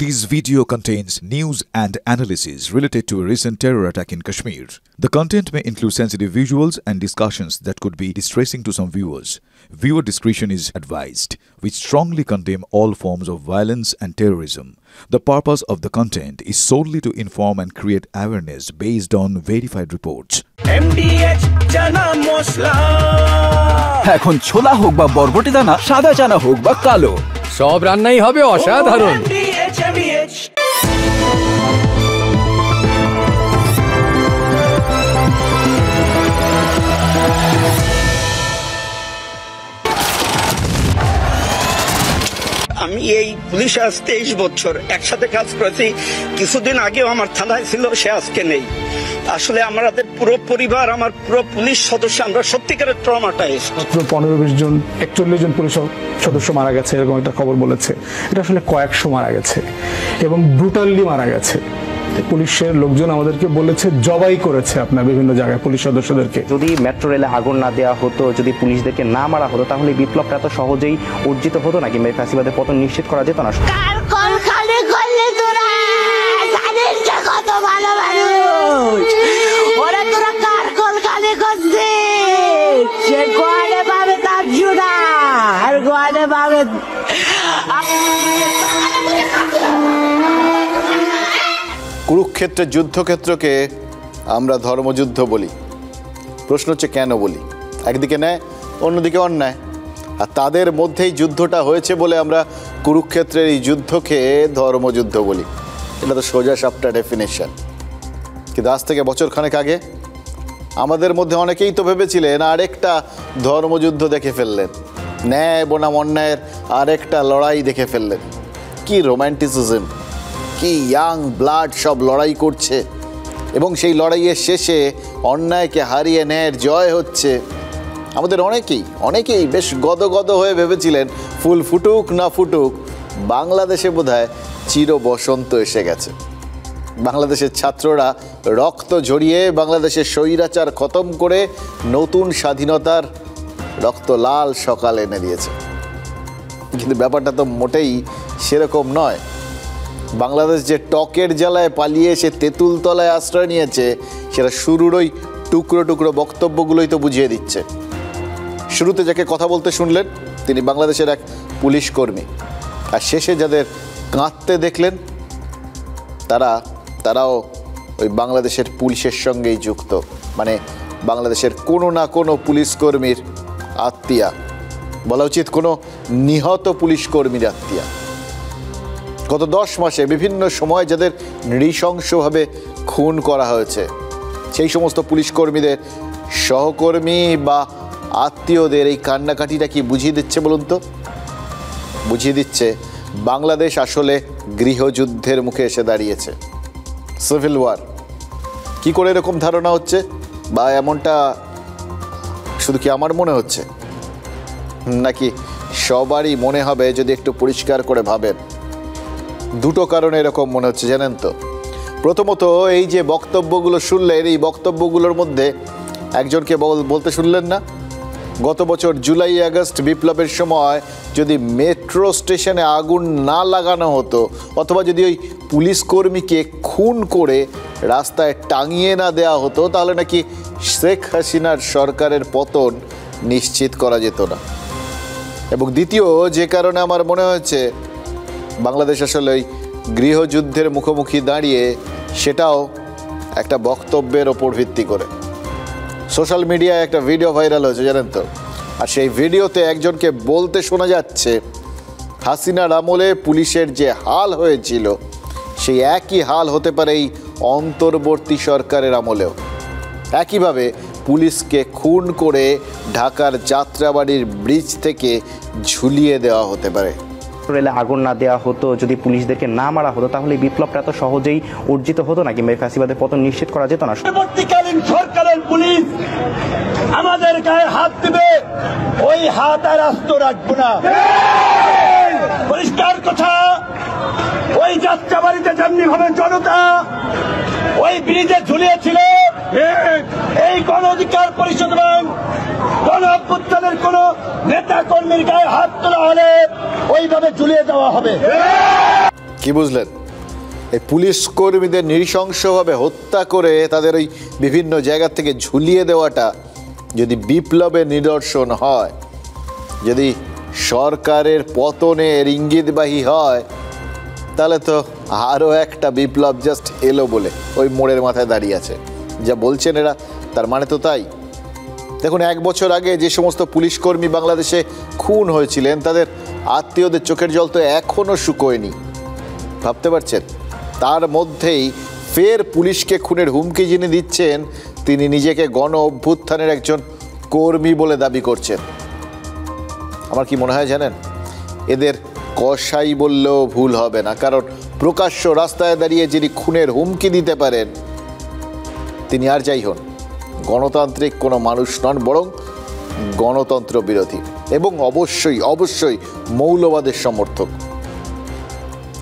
This video contains news and analysis related to a recent terror attack in Kashmir. The content may include sensitive visuals and discussions that could be distressing to some viewers. Viewer discretion is advised. We strongly condemn all forms of violence and terrorism. The purpose of the content is solely to inform and create awareness based on verified reports. MDH chana mosla এখন ছোলা হোক বা বরবটি দানা, সাদা চানা হোক বা কালো, সব রান্নাই হবে অসাধারণ। আমি এই পুলিশ আজ 23 বছর একসাথে কাজ করেছি। কিছুদিন আগেও আমার থানায় ছিল, সে আজকে নেই। আসলে আমাদের পুরো পরিবার, আমার পুরো পুলিশ সদস্য, আমরা সত্যিকারের ট্রমাটাইজ। 15-20 জন 41 জন পুলিশ সদস্য মারা গেছে, এরকম একটা খবর বলেছে। এটা আসলে কয়েকশো মারা গেছে এবং ব্রুটালি মারা গেছে। পুলিশের লোকজন আমাদেরকে বলেছে জবাই করেছে আপনার বিভিন্ন জায়গায় পুলিশ সদস্যদেরকে। যদি মেট্রো রেলে আগুন না দেওয়া হতো, যদি পুলিশদেরকে না মারা হতো, তাহলে বিপ্লবটা এত সহজেই অর্জিত হতো না, কিংবা ফ্যাসিবাদের পতন নিশ্চিত করা যেত না। কুরুক্ষেত্রের যুদ্ধক্ষেত্রকে আমরা ধর্মযুদ্ধ বলি। প্রশ্ন হচ্ছে কেন বলি? একদিকে ন্যায়, অন্যদিকে অন্যায়, আর তাদের মধ্যেই যুদ্ধটা হয়েছে বলে আমরা কুরুক্ষেত্রের এই যুদ্ধকে ধর্মযুদ্ধ বলি। এটা তো সোজা সাপটা ডেফিনেশন। কিন্তু আজ থেকে বছরখানেক আগে আমাদের মধ্যে অনেকেই তো ভেবেছিলেন আরেকটা ধর্মযুদ্ধ দেখে ফেললেন, ন্যায় বনাম অন্যায়ের আরেকটা লড়াই দেখে ফেললেন। কি রোম্যান্টিসিজম, কি ইয়াং ব্লাড সব লড়াই করছে, এবং সেই লড়াইয়ের শেষে অন্যায়কে হারিয়ে ন্যায়ের জয় হচ্ছে। আমাদের অনেকেই বেশ গদগদ হয়ে ভেবেছিলেন ফুল ফুটুক না ফুটুক, বাংলাদেশে বোধহয় চির বসন্ত এসে গেছে। বাংলাদেশের ছাত্ররা রক্ত ঝরিয়ে বাংলাদেশের স্বৈরাচার খতম করে নতুন স্বাধীনতার রক্ত লাল সকাল এনে দিয়েছে। কিন্তু ব্যাপারটা তো মোটেই সেরকম নয়। বাংলাদেশ যে টকের জ্বালায় পালিয়ে এসে তেঁতুল তলায় আশ্রয় নিয়েছে, সেটা শুরুর ওই টুকরো টুকরো বক্তব্যগুলোই তো বুঝিয়ে দিচ্ছে। শুরুতে যাকে কথা বলতে শুনলেন তিনি বাংলাদেশের এক পুলিশ কর্মী, আর শেষে যাদের কাঁদতে দেখলেন তারাও ওই বাংলাদেশের পুলিশের সঙ্গেই যুক্ত, মানে বাংলাদেশের কোনো না কোনো পুলিশ কর্মীর আত্মীয়া, বলা উচিত কোনো নিহত পুলিশ কর্মীর আত্মীয়া। গত 10 মাসে বিভিন্ন সময় যাদের নৃশংসভাবে খুন করা হয়েছে, সেই সমস্ত পুলিশ কর্মীদের সহকর্মী বা আত্মীয়দের এই কান্নাকাটিটা কি বুঝিয়ে দিচ্ছে বলুন তো? বুঝিয়ে দিচ্ছে বাংলাদেশ আসলে গৃহযুদ্ধের মুখে এসে দাঁড়িয়েছে, সিভিল ওয়ার। কি করে এরকম ধারণা হচ্ছে, বা এমনটা শুধু কি আমার মনে হচ্ছে, নাকি সবারই মনে হবে যদি একটু পরিষ্কার করে ভাবেন? দুটো কারণে এরকম মনে হচ্ছে জানেন তো। প্রথমত, এই যে বক্তব্যগুলো শুনলেন, এই বক্তব্যগুলোর মধ্যে একজনকে বলতে শুনলেন না, গত বছর জুলাই আগস্ট বিপ্লবের সময় যদি মেট্রো স্টেশনে আগুন না লাগানো হতো, অথবা যদি ওই পুলিশ কর্মীকে খুন করে রাস্তায় টাঙিয়ে না দেওয়া হতো, তাহলে নাকি শেখ হাসিনার সরকারের পতন নিশ্চিত করা যেত না। এবং দ্বিতীয় যে কারণে আমার মনে হয়েছে বাংলাদেশ আসলে ওই গৃহযুদ্ধের মুখোমুখি দাঁড়িয়ে, সেটাও একটা বক্তব্যের ওপর ভিত্তি করে। সোশ্যাল মিডিয়ায় একটা ভিডিও ভাইরাল হয়েছে জানেন তো, আর সেই ভিডিওতে একজনকে বলতে শোনা যাচ্ছে হাসিনার আমলে পুলিশের যে হাল হয়েছিল, সেই একই হাল হতে পারে এই অন্তর্বর্তী সরকারের আমলেও। একইভাবে পুলিশকে খুন করে ঢাকার যাত্রাবাড়ির ব্রিজ থেকে ঝুলিয়ে দেওয়া হতে পারে। রেলে আগুন না দেওয়া হতো, যদি পুলিশদেরকে না মারা হতো, তাহলে বিপ্লবটা এত সহজেই অর্জিত হতো না, কিংবা ফ্যাসিবাদের পতন নিশ্চিত করা যেত না। পরবর্তীকালীন সরকারের পুলিশ আমাদের গায়ে হাত দিবে, ওই হাত আর আস্ত রাখবো না। পরিষ্কার কথা, ওই যাত্রাবাড়িতে যেমনি ভাবে জনতা ওই ব্রিজে ঝুলিয়েছিল, এই গণ অধিকার পরিষদ এবং গণ অভ্যুত্থানের কোন নেতা কর্মীর গায়ে হাত তোলা হলে ওইভাবে ঝুলিয়ে দেওয়া হবে। কি বুঝলেন? এই পুলিশ কর্মীদের নৃশংসভাবে হত্যা করে তাদের ওই বিভিন্ন জায়গা থেকে ঝুলিয়ে দেওয়াটা যদি বিপ্লবের নিদর্শন হয়, যদি সরকারের পতনের ইঙ্গিতবাহী হয়, তাহলে তো আরও একটা বিপ্লব জাস্ট এলো বলে ওই মোড়ের মাথায় দাঁড়িয়ে আছে। যা বলছেন এরা, তার মানে তো তাই। দেখুন, 1 বছর আগে যে সমস্ত পুলিশ কর্মী বাংলাদেশে খুন হয়েছিলেন, তাদের আত্মীয়দের চোখের জল তো এখনও শুকোয়নি। ভাবতে পারছেন? তার মধ্যেই ফের পুলিশকে খুনের হুমকি যিনি দিচ্ছেন, তিনি নিজেকে গণ অভ্যুত্থানের একজন কর্মী বলে দাবি করছেন। আমার কি মনে হয় জানেন, এদের কসাই বললেও ভুল হবে না, কারণ প্রকাশ্য রাস্তায় দাঁড়িয়ে যিনি খুনের হুমকি দিতে পারেন, তিনি আর যাই হন, গণতান্ত্রিক কোনো মানুষ নন, বরং গণতন্ত্র বিরোধী এবং অবশ্যই অবশ্যই মৌলবাদের সমর্থক।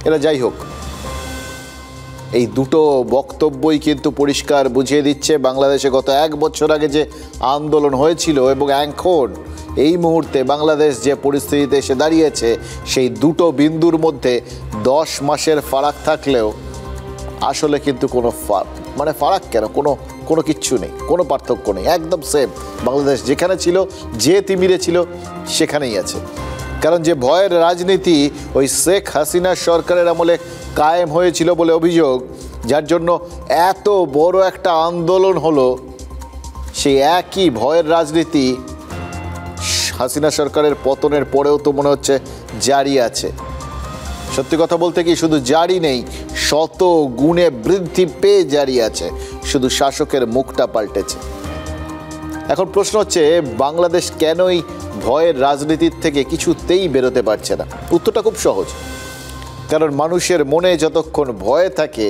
এরা যাই হোক, এই দুটো বক্তব্যই কিন্তু পরিষ্কার বুঝিয়ে দিচ্ছে বাংলাদেশে গত 1 বছর আগে যে আন্দোলন হয়েছিল এবং এখন এই মুহূর্তে বাংলাদেশ যে পরিস্থিতিতে এসে দাঁড়িয়েছে, সেই দুটো বিন্দুর মধ্যে 10 মাসের ফারাক থাকলেও আসলে কিন্তু কোনো ফারাক কেন, কোনো কিচ্ছু নেই, কোনো পার্থক্য নেই, একদম সেম। বাংলাদেশ যেখানে ছিল, যে তিমিরে ছিল, সেখানেই আছে। কারণ যে ভয়ের রাজনীতি ওই শেখ হাসিনা সরকারের আমলে কায়েম হয়েছিল বলে অভিযোগ, যার জন্য এত বড় একটা আন্দোলন হলো, সেই একই ভয়ের রাজনীতি হাসিনা সরকারের পতনের পরেও তো মনে হচ্ছে জারি আছে। সত্যি কথা বলতে কি, শুধু জারি নেই, শত গুণে বৃদ্ধি পেয়ে জারি আছে, শুধু শাসকের মুখটা পাল্টেছে। এখন প্রশ্ন হচ্ছে, বাংলাদেশ কেনই ভয়ের রাজনীতির থেকে কিছুতেই বেরোতে পারছে না? উত্তরটা খুব সহজ, কারণ মানুষের মনে যতক্ষণ ভয় থাকে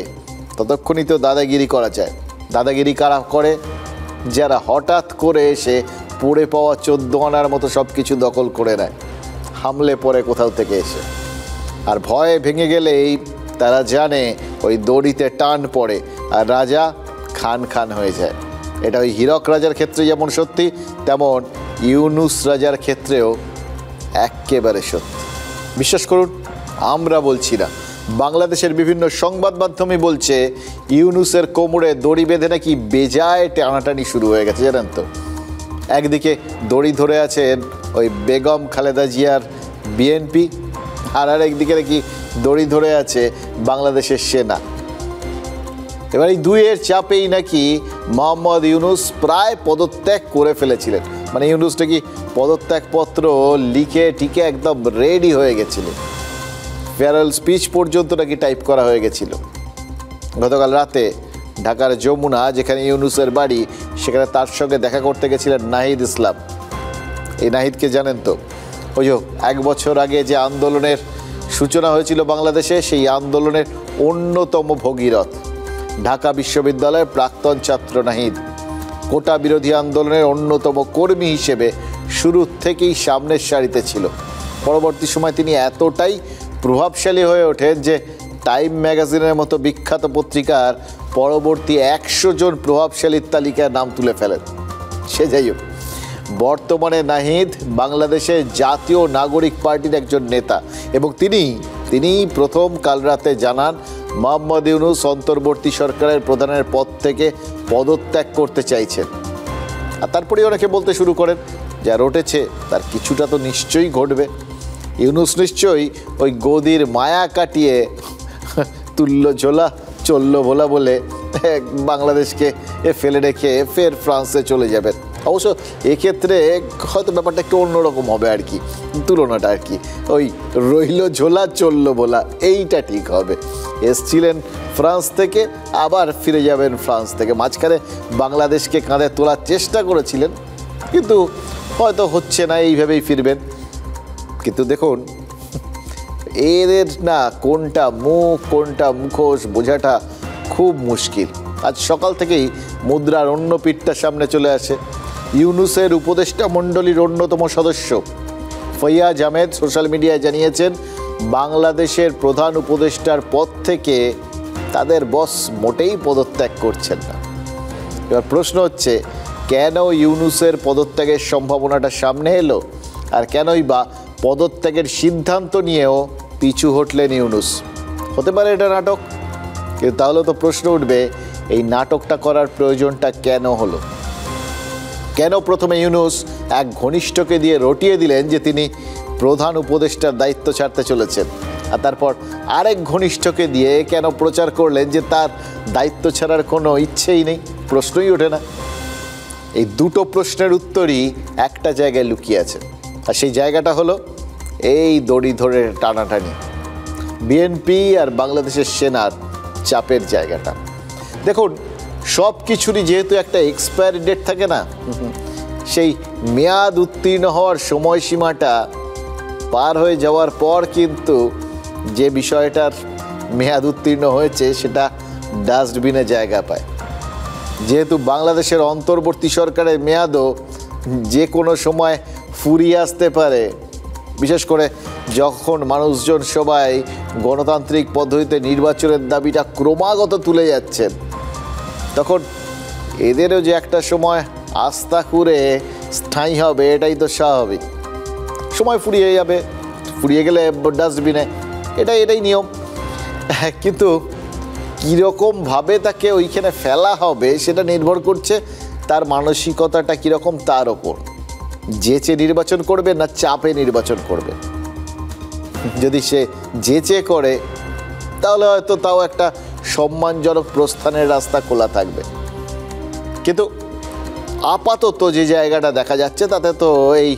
ততক্ষণই তো দাদাগিরি করা যায়। দাদাগিরি কারা করে? যারা হঠাৎ করে এসে পড়ে পাওয়া 14 আনার মতো সব কিছু দখল করে নেয়, হামলে পড়ে কোথাও থেকে এসে। আর ভয়ে ভেঙে গেলেই তারা জানে ওই দড়িতে টান পড়ে আর রাজা খান খান হয়ে যায়। এটা ওই হীরক রাজার ক্ষেত্রে যেমন সত্যি, তেমন ইউনুস রাজার ক্ষেত্রেও একেবারে সত্যি। বিশ্বাস করুন, আমরা বলছি না, বাংলাদেশের বিভিন্ন সংবাদ মাধ্যমে বলছে ইউনুসের কোমরে দড়ি বেঁধে নাকি বেজায় টানাটানি শুরু হয়ে গেছে। জানেন তো, একদিকে দড়ি ধরে আছেন ওই বেগম খালেদা জিয়ার বিএনপি, আর একদিকে নাকি দড়ি ধরে আছে বাংলাদেশের সেনা। এবার এই দুইয়ের চাপেই নাকি মোহাম্মদ ইউনুস প্রায় পদত্যাগ করে ফেলেছিলেন। মানে ইউনুস নাকি পদত্যাগপত্র লিখে টিকে একদম রেডি হয়ে গেছিল, ফেয়ারওয়েল স্পিচ পর্যন্ত নাকি টাইপ করা হয়ে গেছিল। গতকাল রাতে ঢাকার যমুনা, যেখানে ইউনুসের বাড়ি, সেখানে তার সঙ্গে দেখা করতে গেছিলেন নাহিদ ইসলাম। এই নাহিদকে জানেন তো, ওই যে 1 বছর আগে যে আন্দোলনের সূচনা হয়েছিল বাংলাদেশে, সেই আন্দোলনের অন্যতম ভগীরথ, ঢাকা বিশ্ববিদ্যালয়ের প্রাক্তন ছাত্র নাহিদ। কোটা বিরোধী আন্দোলনের অন্যতম কর্মী হিসেবে শুরু থেকেই সামনের সারিতে ছিল। পরবর্তী সময় তিনি এতটাই প্রভাবশালী হয়ে ওঠেন যে টাইম ম্যাগাজিনের মতো বিখ্যাত পত্রিকার পরবর্তী 100 জন প্রভাবশালীর তালিকায় নাম তুলে ফেলেন। সে যাই হোক, বর্তমানে নাহিদ বাংলাদেশের জাতীয় নাগরিক পার্টির একজন নেতা এবং তিনি প্রথম কাল রাতে জানান মোহাম্মদ ইউনুস অন্তর্বর্তী সরকারের প্রধানের পদ থেকে পদত্যাগ করতে চাইছেন। আর তারপরে অনেকে বলতে শুরু করেন, যা রটেছে তার কিছুটা তো নিশ্চয়ই ঘটবে। ইউনুস নিশ্চয়ই ওই গদির মায়া কাটিয়ে তুল্য ঝোলা চলল ভোলা বলে বাংলাদেশকে ফেলে রেখে ফের ফ্রান্সে চলে যাবেন। অবশ্য এক্ষেত্রে হয়তো ব্যাপারটা একটু অন্যরকম হবে আর কি, তুলনাটা আর কি, ওই রইল ঝোলা চলল বলা, এইটা ঠিক হবে। এসছিলেন ফ্রান্স থেকে, আবার ফিরে যাবেন ফ্রান্স থেকে। মাঝখানে বাংলাদেশকে কাঁধে তোলার চেষ্টা করেছিলেন, কিন্তু হয়তো হচ্ছে না, এইভাবেই ফিরবেন। কিন্তু দেখুন, এদের না কোনটা মুখ কোনটা মুখোশ বোঝাটা খুব মুশকিল। আজ সকাল থেকেই মুদ্রার অন্য পিঠটা সামনে চলে আসে। ইউনুসের উপদেষ্টা মণ্ডলীর অন্যতম সদস্য ফৈয়াজ আহমেদ সোশ্যাল মিডিয়ায় জানিয়েছেন, বাংলাদেশের প্রধান উপদেষ্টার পদ থেকে তাদের বস মোটেই পদত্যাগ করছেন না। এবার প্রশ্ন হচ্ছে, কেন ইউনুসের পদত্যাগের সম্ভাবনাটা সামনে এলো, আর কেনই বা পদত্যাগের সিদ্ধান্ত নিয়েও পিছু হটলেন ইউনুস? হতে পারে এটা নাটক, কিন্তু তাহলে তো প্রশ্ন উঠবে এই নাটকটা করার প্রয়োজনটা কেন হলো? কেন প্রথমে ইউনূস এক ঘনিষ্ঠকে দিয়ে রটিয়ে দিলেন যে তিনি প্রধান উপদেষ্টার দায়িত্ব ছাড়তে চলেছেন, আর তারপর আরেক ঘনিষ্ঠকে দিয়ে কেন প্রচার করলেন যে তার দায়িত্ব ছাড়ার কোনো ইচ্ছেই নেই? প্রশ্নই ওঠে না। এই দুটো প্রশ্নের উত্তরই একটা জায়গায় লুকিয়ে আছে, আর সেই জায়গাটা হলো এই দড়ি ধরে টানাটানি, বিএনপি আর বাংলাদেশের সেনার চাপের জায়গাটা। দেখুন, সব কিছুরই যেহেতু একটা এক্সপায়ারি ডেট থাকে না, সেই মেয়াদ উত্তীর্ণ হওয়ার সময়সীমাটা পার হয়ে যাওয়ার পর কিন্তু যে বিষয়টার মেয়াদ উত্তীর্ণ হয়েছে সেটা ডাস্টবিনে জায়গা পায়। যেহেতু বাংলাদেশের অন্তর্বর্তী সরকারের মেয়াদও যে কোনো সময় ফুরিয়ে আসতে পারে, বিশেষ করে যখন মানুষজন সবাই গণতান্ত্রিক পদ্ধতিতে নির্বাচনের দাবিটা ক্রমাগত তুলে যাচ্ছেন, তখন এদেরও যে একটা সময় আস্থা করে স্থায়ী হবে এটাই তো স্বাভাবিক। সময় ফুরিয়ে যাবে, ফুরিয়ে গেলে ডাস্টবিনে, এটাই নিয়ম। কিন্তু কীরকমভাবে তাকে ওইখানে ফেলা হবে সেটা নির্ভর করছে তার মানসিকতাটা কীরকম তার ওপর। যেচে নির্বাচন করবে না চাপে নির্বাচন করবে। যদি সে যেচে করে তাহলে হয়তো তাও একটা সম্মানজনক প্রস্থানের রাস্তা খোলা থাকবে। কিন্তু আপাতত যে জায়গাটা দেখা যাচ্ছে তাতে তো এই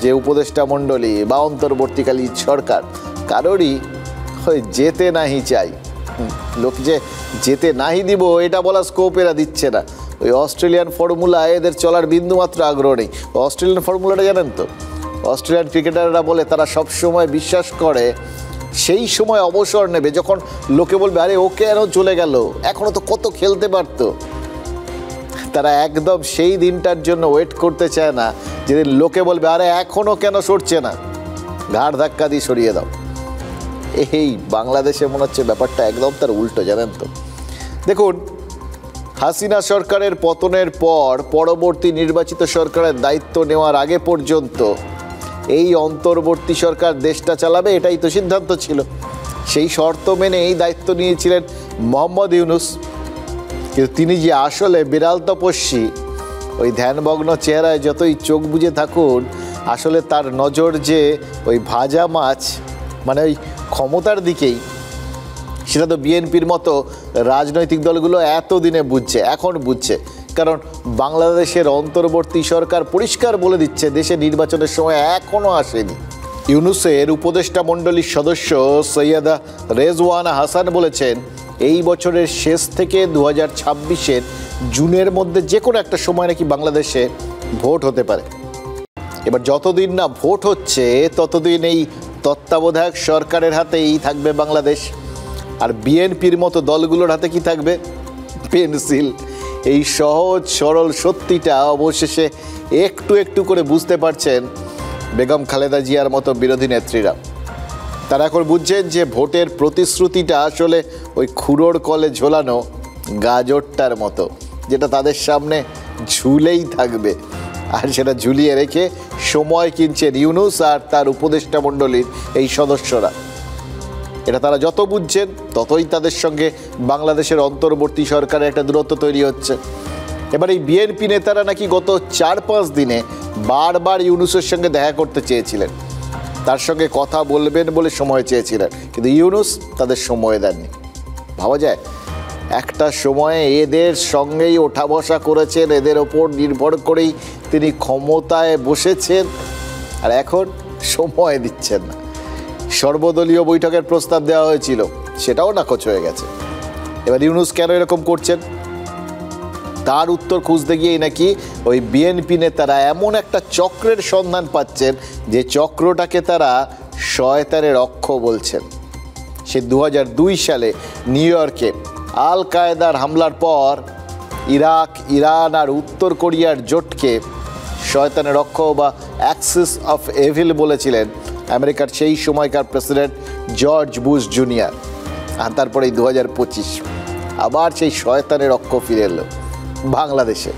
যে উপদেষ্টা মণ্ডলী বা অন্তর্বর্তীকালীন সরকার কারোরই যেতে নাহি চাই। লোক যে যেতে নাহি দিব এটা বলা স্কোপ এরা দিচ্ছে না। ওই অস্ট্রেলিয়ান ফর্মুলা এদের চলার বিন্দুমাত্র আগ্রহ নেই। অস্ট্রেলিয়ান ফর্মুলাটা জানেন তো? অস্ট্রেলিয়ান ক্রিকেটাররা বলে তারা সব সময় বিশ্বাস করে সেই সময় অবসর নেবে যখন লোকে বলবে আরে ও কেন চলে গেল, এখনো তো কত খেলতে পারতো। তারা একদম সেই দিনটার জন্য ওয়েট করতে চায় না যেদিন লোকে বলবে আরে এখনো কেন সরছে না, ঘাড় ধাক্কা দিয়ে সরিয়ে দাও। এই বাংলাদেশে মনে হচ্ছে ব্যাপারটা একদম তার উল্টো, জানেন তো? দেখুন, হাসিনা সরকারের পতনের পর পরবর্তী নির্বাচিত সরকারের দায়িত্ব নেওয়ার আগে পর্যন্ত এই অন্তর্বর্তী সরকার দেশটা চালাবে এটাই তো সিদ্ধান্ত ছিল। সেই শর্ত মেনে এই দায়িত্ব নিয়েছিলেন মোহাম্মদ ইউনূস। কিন্তু তিনি যে আসলে বিড়াল তপস্বী, ওই ধ্যানমগ্ন চেহারায় যতই চোখ বুজে থাকুন, আসলে তার নজর যে ওই ভাজা মাছ মানে ওই ক্ষমতার দিকেই, সেটা তো বিএনপির মতো রাজনৈতিক দলগুলো এতদিনে বুঝছে, এখন বুঝছে। কারণ বাংলাদেশের অন্তর্বর্তী সরকার পরিষ্কার বলে দিচ্ছে দেশে নির্বাচনের সময় এখনও আসেনি। ইউনূসের উপদেষ্টা মণ্ডলীর সদস্য সৈয়দা রেজওয়ানা হাসান বলেছেন এই বছরের শেষ থেকে 2026-এর জুনের মধ্যে যে কোনো একটা সময় নাকি বাংলাদেশে ভোট হতে পারে। এবার যতদিন না ভোট হচ্ছে ততদিন এই তত্ত্বাবধায়ক সরকারের হাতেই থাকবে বাংলাদেশ। আর বিএনপির মতো দলগুলোর হাতে কি থাকবে? পেন্সিল। এই সহজ সরল সত্যিটা অবশেষে একটু একটু করে বুঝতে পারছেন বেগম খালেদা জিয়ার মতো বিরোধী নেত্রীরা। তারা এখন বুঝছেন যে ভোটের প্রতিশ্রুতিটা আসলে ওই খুঁড়োর কলে ঝোলানো গাজরটার মতো, যেটা তাদের সামনে ঝুলেই থাকবে। আর সেটা ঝুলিয়ে রেখে সময় কিনছেন ইউনূস আর তার উপদেষ্টা মণ্ডলীর এই সদস্যরা। এটা তারা যত বুঝছেন ততই তাদের সঙ্গে বাংলাদেশের অন্তর্বর্তী সরকারের একটা দূরত্ব তৈরি হচ্ছে। এবার এই বিএনপি নেতারা নাকি গত 4-5 দিনে বারবার ইউনূসের সঙ্গে দেখা করতে চেয়েছিলেন, তার সঙ্গে কথা বলবেন বলে সময় চেয়েছিলেন, কিন্তু ইউনূস তাদের সময় দেননি। ভাবা যায় একটা সময়ে এদের সঙ্গেই ওঠা বসা করেছেন, এদের ওপর নির্ভর করেই তিনি ক্ষমতায় বসেছেন, আর এখন সময় দিচ্ছেন না। সর্বদলীয় বৈঠকের প্রস্তাব দেওয়া হয়েছিল, সেটাও নাকচ হয়ে গেছে। এবার ইউনূস কেন এরকম করছেন তার উত্তর খুঁজতে গিয়েই নাকি ওই বিএনপি নেতারা এমন একটা চক্রের সন্ধান পাচ্ছেন যে চক্রটাকে তারা শয়তানের অক্ষ বলছেন। সে 2002 সালে নিউ ইয়র্কে আল কায়েদার হামলার পর ইরাক, ইরান আর উত্তর কোরিয়ার জোটকে শয়তানের অক্ষ বা অ্যাক্সিস অফ এভিল বলেছিলেন আমেরিকার সেই সময়কার প্রেসিডেন্ট জর্জ বুশ জুনিয়র। আর তারপরে 2025 আবার সেই শয়তানের অক্ষ ফিরে এলো বাংলাদেশে,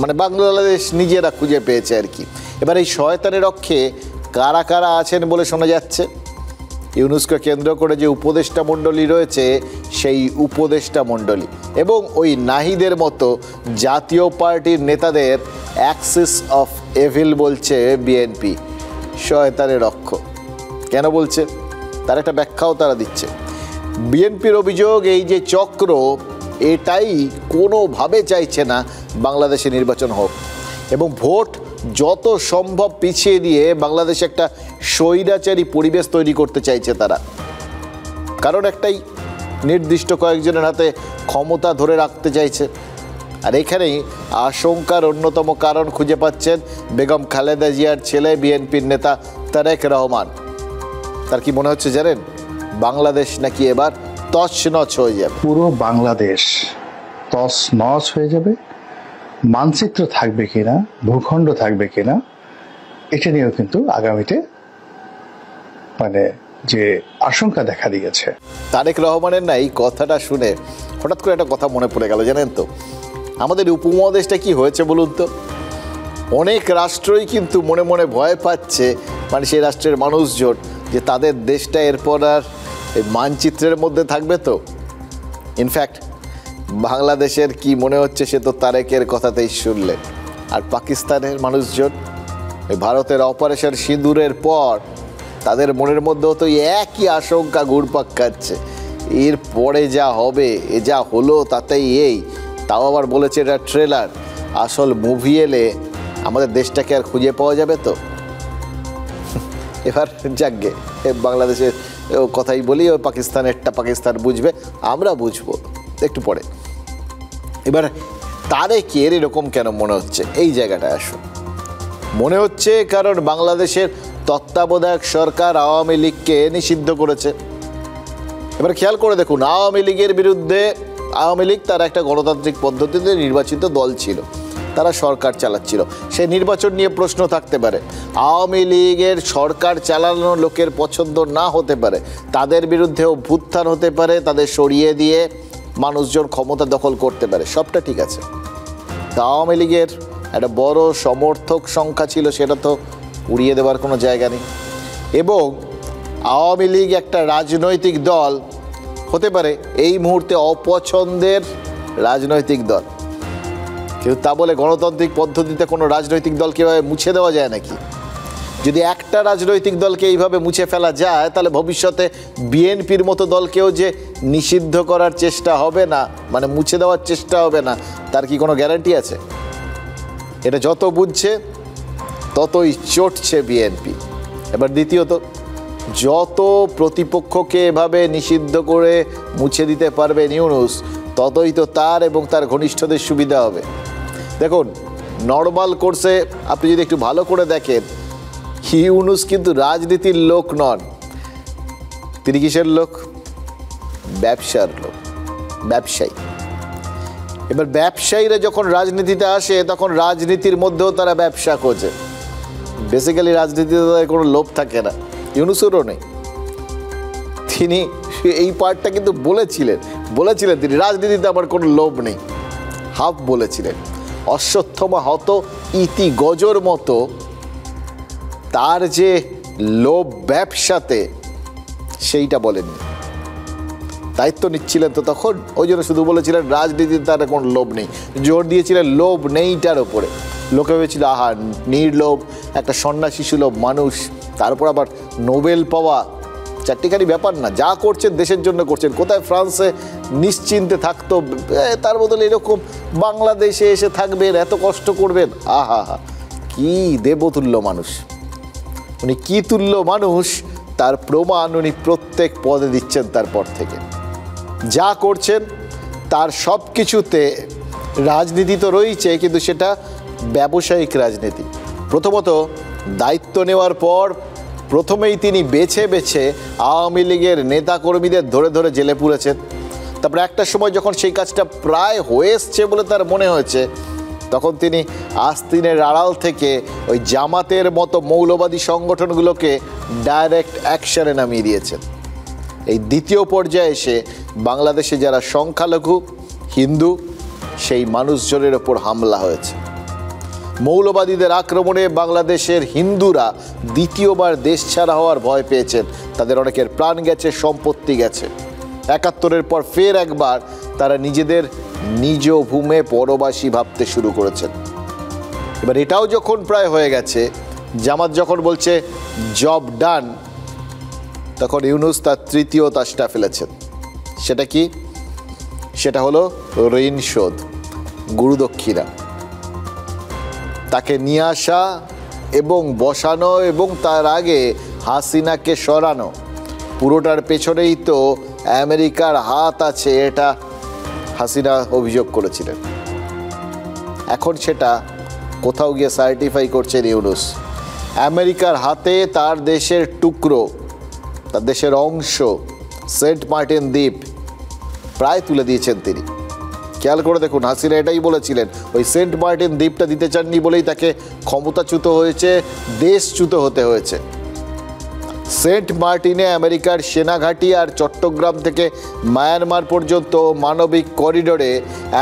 মানে বাংলাদেশ নিজেরা খুঁজে পেয়েছে আর কি। এবার এই শয়তানের অক্ষে কারা কারা আছেন বলে শোনা যাচ্ছে? ইউনুসকে কেন্দ্র করে যে উপদেষ্টা মণ্ডলী রয়েছে সেই উপদেষ্টা মণ্ডলী এবং ওই নাহিদের মতো জাতীয় পার্টির নেতাদের অ্যাক্সিস অফ এভিল বলছে বিএনপি, শয়তানের অক্ষ। কেন বলছে তার একটা ব্যাখ্যাও তারা দিচ্ছে। বিএনপির অভিযোগ এই যে চক্র এটাই কোনোভাবে চাইছে না বাংলাদেশে নির্বাচন হোক এবং ভোট যত সম্ভব পিছিয়ে দিয়ে বাংলাদেশে একটা স্বৈরাচারী পরিবেশ তৈরি করতে চাইছে তারা। কারণ একটাই, নির্দিষ্ট কয়েকজনের হাতে ক্ষমতা ধরে রাখতে চাইছে। আর এখানেই আশঙ্কার অন্যতম কারণ খুঁজে পাচ্ছেন বেগম খালেদা জিয়ার ছেলে বিএনপির নেতা তারেক রহমান। তার কি মনে হচ্ছে জানেন, বাংলাদেশ নাকি এবার তছনছ হয়ে যাবে। পুরো বাংলাদেশ তছনছ হয়ে যাবে, মানচিত্র থাকবে কিনা, ভূখণ্ড থাকবে কিনা, এটা নিয়েও কিন্তু আগামীতে মানে যে আশঙ্কা দেখা দিয়েছে। তারেক রহমানের না এই কথাটা শুনে হঠাৎ করে একটা কথা মনে পড়ে গেল, জানেন তো আমাদের উপমহাদেশটা কি হয়েছে বলুন তো। অনেক রাষ্ট্রই কিন্তু মনে মনে ভয় পাচ্ছে, মানে সেই রাষ্ট্রের মানুষজন, যে তাদের দেশটা এরপর আর এই মানচিত্রের মধ্যে থাকবে তো। ইনফ্যাক্ট বাংলাদেশের কি মনে হচ্ছে সে তো তারেকের কথাতেই শুনলেন। আর পাকিস্তানের মানুষজন ওই ভারতের অপারেশন সিঁদুরের পর তাদের মনের মধ্যেও তো একই আশঙ্কা ঘুরপাক খাচ্ছে, এর পরে যা হবে, এ যা হলো তাতেই এই। তাও আবার বলেছে এটা ট্রেলার, আসল মুভি এলে আমাদের দেশটাকে আর খুঁজে পাওয়া যাবে তো। এবার যাকগে বাংলাদেশের কথাই বলি, ওই পাকিস্তানেরটা পাকিস্তান বুঝবে, আমরা বুঝবো একটু পরে। এবার তারেকের এরকম কেন মনে হচ্ছে, এই জায়গাটায় আসুন। মনে হচ্ছে কারণ বাংলাদেশের তত্ত্বাবধায়ক সরকার আওয়ামী লীগকে নিষিদ্ধ করেছে। এবার খেয়াল করে দেখুন, আওয়ামী লীগের বিরুদ্ধে, আওয়ামী লীগ তার একটা গণতান্ত্রিক পদ্ধতিতে নির্বাচিত দল ছিল, তারা সরকার চালাচ্ছিল। সেই নির্বাচন নিয়ে প্রশ্ন থাকতে পারে, আওয়ামী লীগের সরকার চালানো লোকের পছন্দ না হতে পারে, তাদের বিরুদ্ধে অভ্যুত্থান হতে পারে, তাদের সরিয়ে দিয়ে মানুষজন ক্ষমতা দখল করতে পারে, সবটা ঠিক আছে। তা আওয়ামী লীগের একটা বড় সমর্থক সংখ্যা ছিল, সেটা তো উড়িয়ে দেওয়ার কোনো জায়গা নেই। এবং আওয়ামী লীগ একটা রাজনৈতিক দল হতে পারে এই মুহূর্তে অপছন্দের রাজনৈতিক দল, কিন্তু তা বলে গণতান্ত্রিক পদ্ধতিতে কোনো রাজনৈতিক দলকে এভাবে মুছে দেওয়া যায় নাকি? যদি একটা রাজনৈতিক দলকে এইভাবে মুছে ফেলা যায়, তাহলে ভবিষ্যতে বিএনপির মতো দলকেও যে নিষিদ্ধ করার চেষ্টা হবে না, মানে মুছে দেওয়ার চেষ্টা হবে না, তার কি কোনো গ্যারান্টি আছে? এটা যত বুঝছে ততই চটছে বিএনপি। এবার দ্বিতীয়ত, যত প্রতিপক্ষকে এভাবে নিষিদ্ধ করে মুছে দিতে পারবে ইউনূস, ততই তো তার এবং তার ঘনিষ্ঠদের সুবিধা হবে। দেখুন, নর্মাল কোর্সে আপনি যদি একটু ভালো করে দেখেন, ইউনূস কিন্তু রাজনীতির লোক নন। তিনি কিসের লোক? ব্যবসার লোক, ব্যবসায়ী। এবার ব্যবসায়ীরা যখন রাজনীতিতে আসে, তখন রাজনীতির মধ্যেও তারা ব্যবসা খোঁজে। বেসিক্যালি রাজনীতিতে তাদের কোনো লোভ থাকে না, ইউনূসেরও নেই। তিনি এই পার্টটা কিন্তু বলেছিলেন তিনি, রাজনীতিতে আমার কোনো লোভ নেই, হাফ বলেছিলেন। অশ্বত্থমা হত ইতি গজর মতো তার যে লোভ ব্যবসাতে, সেইটা বলেননি। দায়িত্ব নিচ্ছিলেন তো তখন, ওই জন্য শুধু বলেছিলেন রাজনীতিতে তার কোনো লোভ নেই, জোর দিয়েছিলেন লোভ নেইটার ওপরে। লোকে ভেবেছিল আহা নির্লোভ, একটা সন্ন্যাসী সুলভ মানুষ, তারপর আবার নোবেল পাওয়া, চারটিখানি ব্যাপার না। যা করছেন দেশের জন্য করছেন। কোথায় ফ্রান্সে নিশ্চিন্তে থাকতো, তার বদলে এরকম বাংলাদেশে এসে থাকবেন, এত কষ্ট করবেন। আহা হা, কি দেবতুল্য মানুষ উনি, কি তুল্য মানুষ, তার প্রমাণ উনি প্রত্যেক পদে দিচ্ছেন। তারপর থেকে যা করছেন তার সব কিছুতে রাজনীতি তো রয়েছে, কিন্তু সেটা ব্যবসায়িক রাজনীতি। প্রথমত দায়িত্ব নেওয়ার পর প্রথমেই তিনি বেছে বেছে আওয়ামী লীগের নেতাকর্মীদের ধরে ধরে জেলে পুরেছেন। তারপরে একটা সময় যখন সেই কাজটা প্রায় হয়ে এসছে বলে তার মনে হয়েছে, তখন তিনি আস্তিনের আড়াল থেকে ওই জামাতের মতো মৌলবাদী সংগঠনগুলোকে ডাইরেক্ট অ্যাকশনে নামিয়ে দিয়েছেন। এই দ্বিতীয় পর্যায়ে এসে বাংলাদেশে যারা সংখ্যালঘু হিন্দু, সেই মানুষজনের ওপর হামলা হয়েছে। মৌলবাদীদের আক্রমণে বাংলাদেশের হিন্দুরা দ্বিতীয়বার দেশ ছাড়া হওয়ার ভয় পেয়েছেন। তাদের অনেকের প্রাণ গেছে, সম্পত্তি গেছে। ৭১-এর পর ফের একবার তারা নিজেদের নিজ ভূমে পরবাসী ভাবতে শুরু করেছেন। এবার এটাও যখন প্রায় হয়ে গেছে, জামাত যখন বলছে জব ডান, তখন ইউনূস তার তৃতীয় তাসটা ফেলেছেন। সেটা কি? সেটা হলো ঋণ শোধ, গুরুদক্ষিণা। তাকে নিয়ে আসা এবং বসানো এবং তার আগে হাসিনাকে সরানো, পুরোটার পেছনেই তো আমেরিকার হাত আছে, এটা হাসিনা অভিযোগ করেছিলেন। এখন সেটা কোথাও গিয়ে সার্টিফাই করছেন ইউনূস। আমেরিকার হাতে তার দেশের টুকরো, তার দেশের অংশ সেন্ট মার্টিন দ্বীপ প্রায় তুলে দিয়েছেন তিনি। খেয়াল করে দেখুন, হাসিনা এটাই বলেছিলেন, ওই সেন্ট মার্টিন দ্বীপটা দিতে চাননি বলেই তাকে ক্ষমতাচ্যুত হয়েছে, দেশচ্যুত হতে হয়েছে। সেন্ট মার্টিনে আমেরিকার সেনাঘাঁটি আর চট্টগ্রাম থেকে মায়ানমার পর্যন্ত মানবিক করিডোরে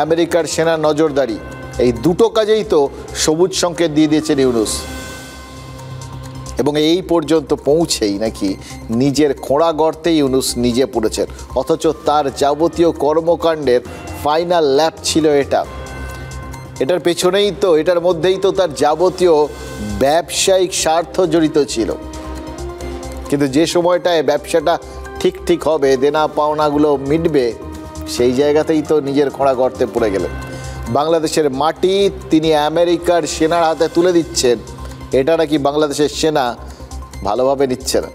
আমেরিকার সেনা নজরদারি, এই দুটো কাজেই তো সবুজ সংকেত দিয়ে দিয়েছেন ইউনূস। এবং এই পর্যন্ত পৌঁছেই নাকি নিজের খোঁড়া গর্তে ইউনূস নিজে পড়েছেন, অথচ তার যাবতীয় কর্মকাণ্ডের ফাইনাল ল্যাপ ছিল এটা। এটার পেছনেই তো, এটার মধ্যেই তো তার যাবতীয় ব্যবসায়িক স্বার্থ জড়িত ছিল। কিন্তু যে সময়টায় ব্যবসাটা ঠিক হবে, দেনা পাওনাগুলো মিটবে, সেই জায়গাতেই তো নিজের খোঁড়া গর্তে পড়ে গেলেন। বাংলাদেশের মাটি তিনি আমেরিকার সেনার হাতে তুলে দিচ্ছেন, এটা নাকি বাংলাদেশের সেনা ভালোভাবে নিচ্ছে না।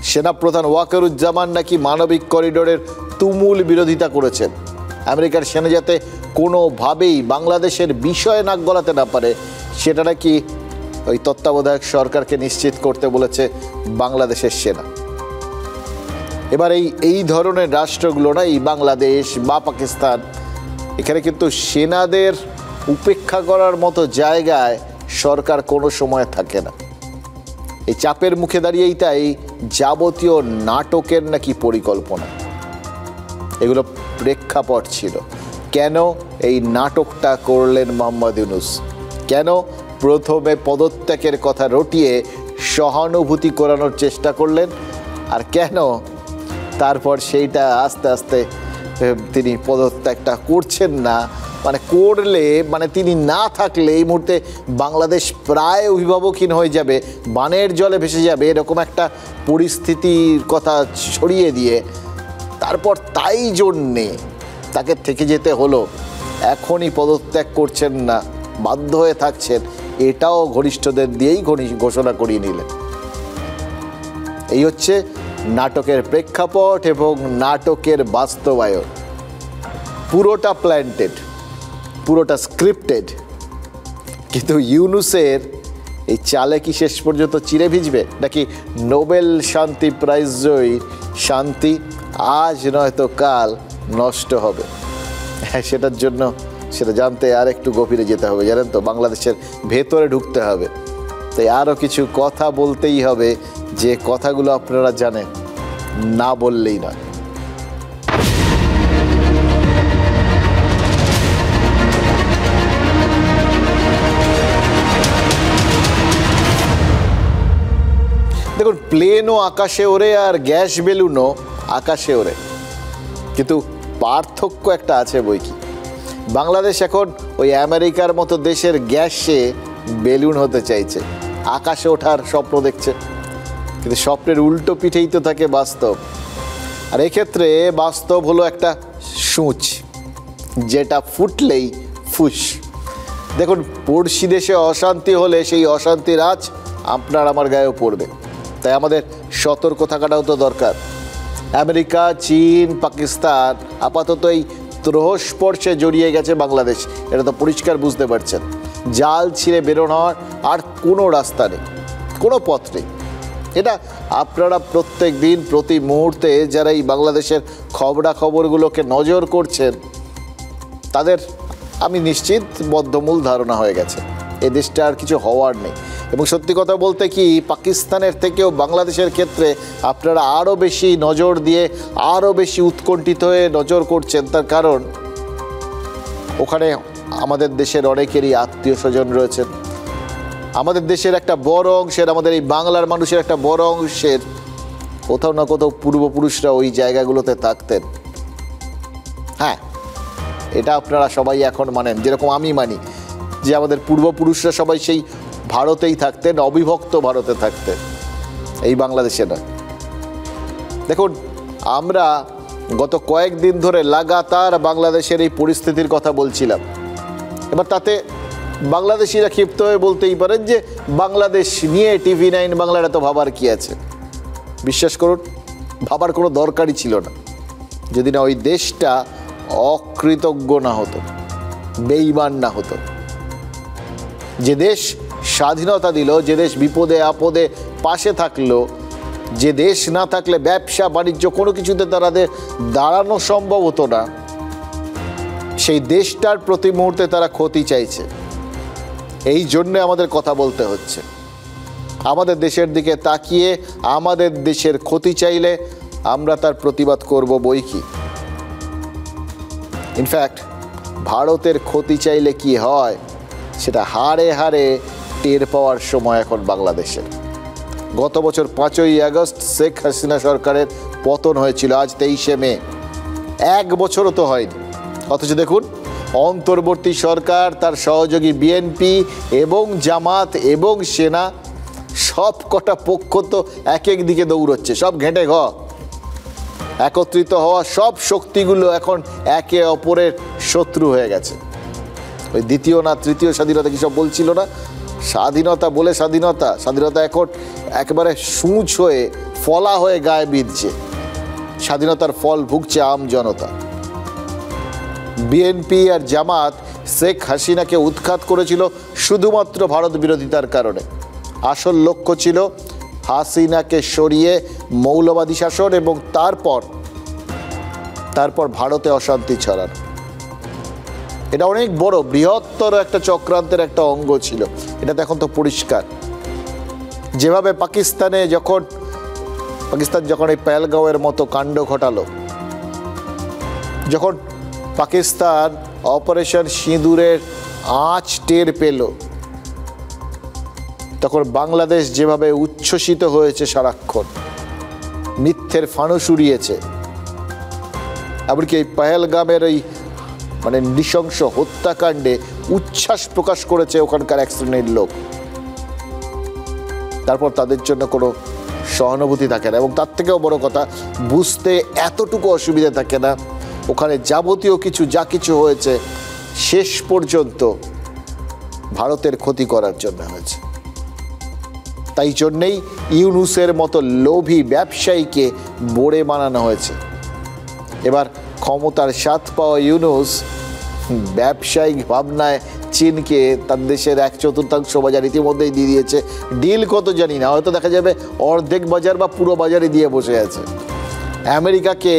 সেনাপ্রধান ওয়াকারুজ্জামান নাকি মানবিক করিডোরের তুমুল বিরোধিতা করেছেন। আমেরিকার সেনা যাতে কোনোভাবেই বাংলাদেশের বিষয়ে নাক গলাতে না পারে, সেটা নাকি ওই তত্ত্বাবধায়ক সরকারকে নিশ্চিত করতে বলেছে বাংলাদেশের সেনা। এবার এই ধরনের রাষ্ট্রগুলো না, এই বাংলাদেশ বা পাকিস্তান, এখানে কিন্তু সেনাদের উপেক্ষা করার মতো জায়গায় সরকার কোনো সময় থাকে না। এই চাপের মুখে দাঁড়িয়েই তাই যাবতীয় নাটকের নাকি পরিকল্পনা, এগুলো প্রেক্ষাপট ছিল। কেন এই নাটকটা করলেন মোহাম্মদ ইউনূস? কেন প্রথমে পদত্যাগের কথা রটিয়ে সহানুভূতি করানোর চেষ্টা করলেন? আর কেন তারপর সেইটা আস্তে আস্তে তিনি পদত্যাগটা করছেন না? মানে করলে, মানে তিনি না থাকলে এই মুহূর্তে বাংলাদেশ প্রায় অভিভাবকহীন হয়ে যাবে, বানের জলে ভেসে যাবে, এরকম একটা পরিস্থিতির কথা ছড়িয়ে দিয়ে তারপর তাই জন্যে তাকে থেকে যেতে হলো। এখনই পদত্যাগ করছেন না, বাধ্য হয়ে থাকছেন, এটাও ঘনিষ্ঠদের দিয়েই ঘোষণা করিয়ে নিলেন। এই হচ্ছে নাটকের প্রেক্ষাপট এবং নাটকের বাস্তবায়ন। পুরোটা প্ল্যান্টেড, পুরোটা স্ক্রিপ্টেড। কিন্তু ইউনূসের এই চালে কি শেষ পর্যন্ত চিরে ভিজবে, নাকি নোবেল শান্তি প্রাইজ জয়ী শান্তি আজ নয়তো কাল নষ্ট হবে? হ্যাঁ, সেটার জন্য সেটা জানতে আর একটু গভীরে যেতে হবে, জানেন তো, বাংলাদেশের ভেতরে ঢুকতে হবে। তাই আরও কিছু কথা বলতেই হবে, যে কথাগুলো আপনারা জানেন, না বললেই নয়। দেখুন, প্লেনও আকাশে ওড়ে আর গ্যাস বেলুনও আকাশে ওড়ে, কিন্তু পার্থক্য একটা আছে বই কি। বাংলাদেশ এখন ওই আমেরিকার মতো দেশের গ্যাসে বেলুন হতে চাইছে, আকাশে ওঠার স্বপ্ন দেখছে, কিন্তু স্বপ্নের উল্টো পিঠেই তো থাকে বাস্তব। আর এক্ষেত্রে বাস্তব হলো একটা সূচ, যেটা ফুটলেই ফুস। দেখুন, পড়শি দেশে অশান্তি হলে সেই অশান্তির আঁচ আপনার আমার গায়েও পড়বে, তাই আমাদের সতর্ক থাকাটাও তো দরকার। আমেরিকা, চীন, পাকিস্তান আপাতত এই ত্রহস্পর্শে জড়িয়ে গেছে বাংলাদেশ, এটা তো পরিষ্কার বুঝতে পারছেন। জাল ছিঁড়ে বেরোনোর আর কোনো রাস্তা নেই, কোনো পথ নেই। এটা আপনারা প্রত্যেক দিন প্রতি মুহূর্তে যারা এই বাংলাদেশের খবরাখবরগুলোকে নজর করছেন, তাদের আমি নিশ্চিত বদ্ধমূল ধারণা হয়ে গেছে এ দেশটা আর কিছু হওয়ার নেই। এবং সত্যি কথা বলতে কি, পাকিস্তানের থেকেও বাংলাদেশের ক্ষেত্রে আপনারা আরও বেশি নজর দিয়ে, আরও বেশি উৎকণ্ঠিত হয়ে নজর করছেন, তার কারণ ওখানে আমাদের দেশের অনেকেরই আত্মীয় স্বজন রয়েছেন, আমাদের দেশের একটা বড় অংশের, আমাদের এই বাংলার মানুষের একটা বড় অংশের কোথাও না কোথাও পূর্বপুরুষরা ওই জায়গাগুলোতে থাকতেন। হ্যাঁ, এটা আপনারা সবাই এখন মানেন, যেরকম আমি মানি যে আমাদের পূর্বপুরুষরা সবাই সেই ভারতেই থাকতেন, অবিভক্ত ভারতে থাকতেন, এই বাংলাদেশে নয়। দেখুন, আমরা গত কয়েকদিন ধরে লাগাতার বাংলাদেশের এই পরিস্থিতির কথা বলছিলাম। এবার তাতে বাংলাদেশিরা ক্ষিপ্ত হয়ে বলতেই পারেন যে বাংলাদেশ নিয়ে TV9 বাংলার এত ভাবার কি আছে। বিশ্বাস করুন, ভাবার কোনো দরকারই ছিল না, যদি না ওই দেশটা অকৃতজ্ঞ না হতো, বেঈমান না হতো। যে দেশ স্বাধীনতা দিল, যে দেশ বিপদে আপদে পাশে থাকলো, যে দেশ না থাকলে ব্যবসা বাণিজ্য কোনো কিছুতে তাদের দাঁড়ানো সম্ভব হতো না, সেই দেশটার প্রতি মুহূর্তে তারা ক্ষতি চাইছে। এই জন্যে আমাদের কথা বলতে হচ্ছে। আমাদের দেশের দিকে তাকিয়ে আমাদের দেশের ক্ষতি চাইলে আমরা তার প্রতিবাদ করব বই কি। ইনফ্যাক্ট ভারতের ক্ষতি চাইলে কি হয় সেটা হাড়ে হাড়ে টের পাওয়ার সময় এখন বাংলাদেশের। গত বছর 5ই আগস্ট শেখ হাসিনা সরকারের পতন হয়েছিল, আজ 23শে মে, 1 বছরও তো হয়নি। অথচ দেখুন, অন্তর্বর্তী সরকার, তার সহযোগী বিএনপি এবং জামাত এবং সেনা সব কটা পক্ষ তো এক এক দিকে দৌড়চ্ছে, সব ঘেঁটে একত্রিত হওয়া সব শক্তিগুলো এখন একে অপরের শত্রু হয়ে গেছে। ওই দ্বিতীয় না তৃতীয় স্বাধীনতা কি সব বলছিল না, স্বাধীনতা বলে স্বাধীনতা এখন একেবারে সূচ হয়ে ফলা হয়ে গায়ে বিঁধছে। স্বাধীনতার ফল ভুগছে আম জনতা। বিএনপি আর জামাত শেখ হাসিনাকে উৎখাত করেছিল শুধুমাত্র ভারত বিরোধিতার কারণে। আসল লক্ষ্য ছিল হাসিনাকে সরিয়ে মৌলবাদী শাসন এবং তারপর ভারতে অশান্তি ছড়ানো। এটা অনেক বড় বৃহত্তর একটা চক্রান্তের একটা অঙ্গ ছিল। এটা এখন তো পরিষ্কার। যেভাবে পাকিস্তান যখন এই পেহেলগাঁওয়ের মতো কাণ্ড ঘটালো, যখন পাকিস্তান অপারেশন সিঁদুরের আঁচ টের পেল, তখন বাংলাদেশ যেভাবে উচ্ছ্বসিত হয়েছে, সারাক্ষণ মিথ্যের ফানুস উড়িয়েছে। এমনকি এই পেহেলগামের এই নৃশংস হত্যাকাণ্ডে উচ্ছ্বাস প্রকাশ করেছে ওখানকার এক শ্রেণীর লোক। তারপর তাদের জন্য কোনো সহানুভূতি থাকে না, এবং তার থেকেও বড় কথা, বুঝতে এতটুকু অসুবিধা থাকে না ওখানে যাবতীয় যা কিছু হয়েছে শেষ পর্যন্ত ভারতের ক্ষতি করার জন্য হয়েছে। তাই জন্যেই ইউনূসের মতো লোভী ব্যবসায়ীকে বোড়ে বানানো হয়েছে। এবার ক্ষমতার স্বাদ পাওয়া ইউনূস ব্যবসায়িক ভাবনায় চীনকে তার দেশের 1/4 বাজার ইতিমধ্যেই দিয়ে দিয়েছে। ডিল কত জানি না, হয়তো দেখা যাবে অর্ধেক বাজার বা পুরো বাজারে দিয়ে বসে আছে। আমেরিকাকে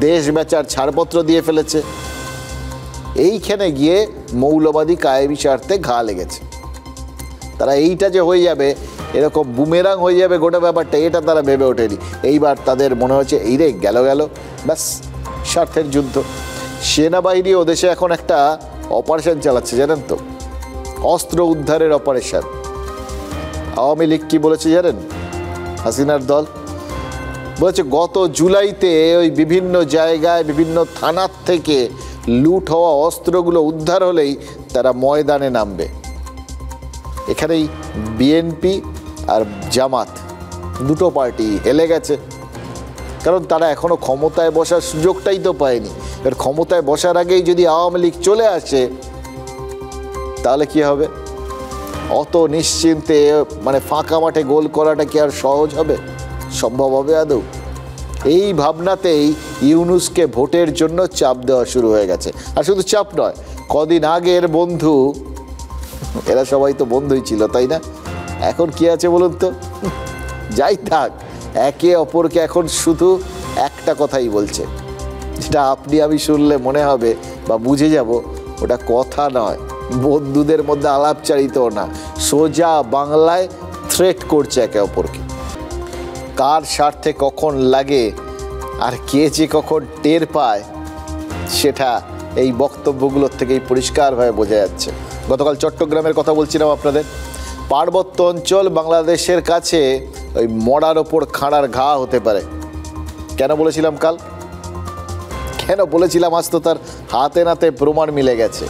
দেশ বেচার ছাড়পত্র দিয়ে ফেলেছে। এইখানে গিয়ে মৌলবাদী কায়েমি স্বার্থে ঘা লেগেছে। তারা এইটা যে হয়ে যাবে, এরকম বুমেরাং হয়ে যাবে গোটা ব্যাপারটা, এটা তারা ভেবে ওঠেনি। এইবার তাদের মনে হচ্ছে এই রে গেল ব্যাস, স্বার্থের যুদ্ধ। সেনাবাহিনী ও দেশে এখন একটা অপারেশন চালাচ্ছে, জানেন তো, অস্ত্র উদ্ধারের অপারেশন। আওয়ামী লীগ কি বলেছে জানেন? হাসিনার দল বলেছে গত জুলাইতে ওই বিভিন্ন জায়গায় বিভিন্ন থানার থেকে লুট হওয়া অস্ত্রগুলো উদ্ধার হলেই তারা ময়দানে নামবে। এখানেই বিএনপি আর জামাত দুটো পার্টি হেলে গেছে, কারণ তারা এখনো ক্ষমতায় বসার সুযোগটাই তো পায়নি। এর ক্ষমতায় বসার আগেই যদি আওয়ামী লীগ চলে আসে তাহলে কি হবে? অত নিশ্চিন্তে ফাঁকা মাঠে গোল করাটা কি আর সহজ হবে? সম্ভব হবে আদৌ? এই ভাবনাতেই ইউনূসকে ভোটের জন্য চাপ দেওয়া শুরু হয়ে গেছে। আর শুধু চাপ নয়, কদিন আগের বন্ধু, এরা সবাই তো বন্ধুই ছিল তাই না? এখন কি আছে বলুন তো? যাই থাক, একে অপরকে এখন শুধু একটা কথাই বলছে, যেটা আপনি আমি শুনলে মনে হবে বা বুঝে যাব ওটা কথা নয়, বন্ধুদের মধ্যে আলাপচারিতাও না, সোজা বাংলায় থ্রেট করছে একে অপরকে। কার স্বার্থে কখন লাগে আর কে যে কখন টের পায় সেটা এই বক্তব্যগুলোর থেকেই পরিষ্কারভাবে বোঝা যাচ্ছে। গতকাল চট্টগ্রামের কথা বলছিলাম আপনাদের, পার্বত্য অঞ্চল বাংলাদেশের কাছে ওই মরার ওপর খাঁড়ার ঘা হতে পারে। কেন বলেছিলাম কাল, কেন বলেছিলাম আজ তো তার হাতে নাতে প্রমাণ মিলে গেছে।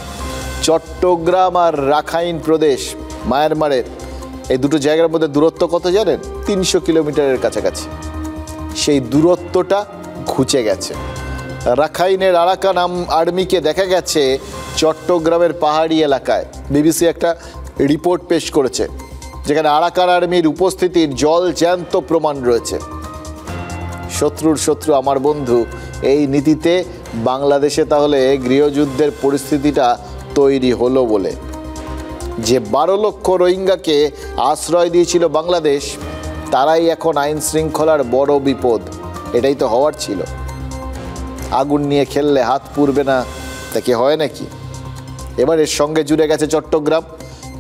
চট্টগ্রাম আর রাখাইন প্রদেশ মায়ানমারের এই দুটো জায়গার মধ্যে দূরত্ব কত জানেন? 300 কিলোমিটারের কাছাকাছি। সেই দূরত্বটা ঘুচে গেছে। রাখাইনের আরাকান আর্মিকে দেখা গেছে চট্টগ্রামের পাহাড়ি এলাকায়। বিবিসি একটা রিপোর্ট পেশ করেছে যেখানে আরাকান আর্মির উপস্থিতির জল জ্যান্ত প্রমাণ রয়েছে। শত্রুর শত্রু আমার বন্ধু, এই নীতিতে বাংলাদেশে তাহলে গৃহযুদ্ধের পরিস্থিতিটা তৈরি হলো বলে। যে 12 লক্ষ রোহিঙ্গাকে আশ্রয় দিয়েছিল বাংলাদেশ, তারাই এখন আইন শৃঙ্খলার বড় বিপদ। এটাই তো হওয়ার ছিল। আগুন নিয়ে খেললে হাত পুড়বে না, তা কি হয় নাকি? এবার এর সঙ্গে জুড়ে গেছে চট্টগ্রাম।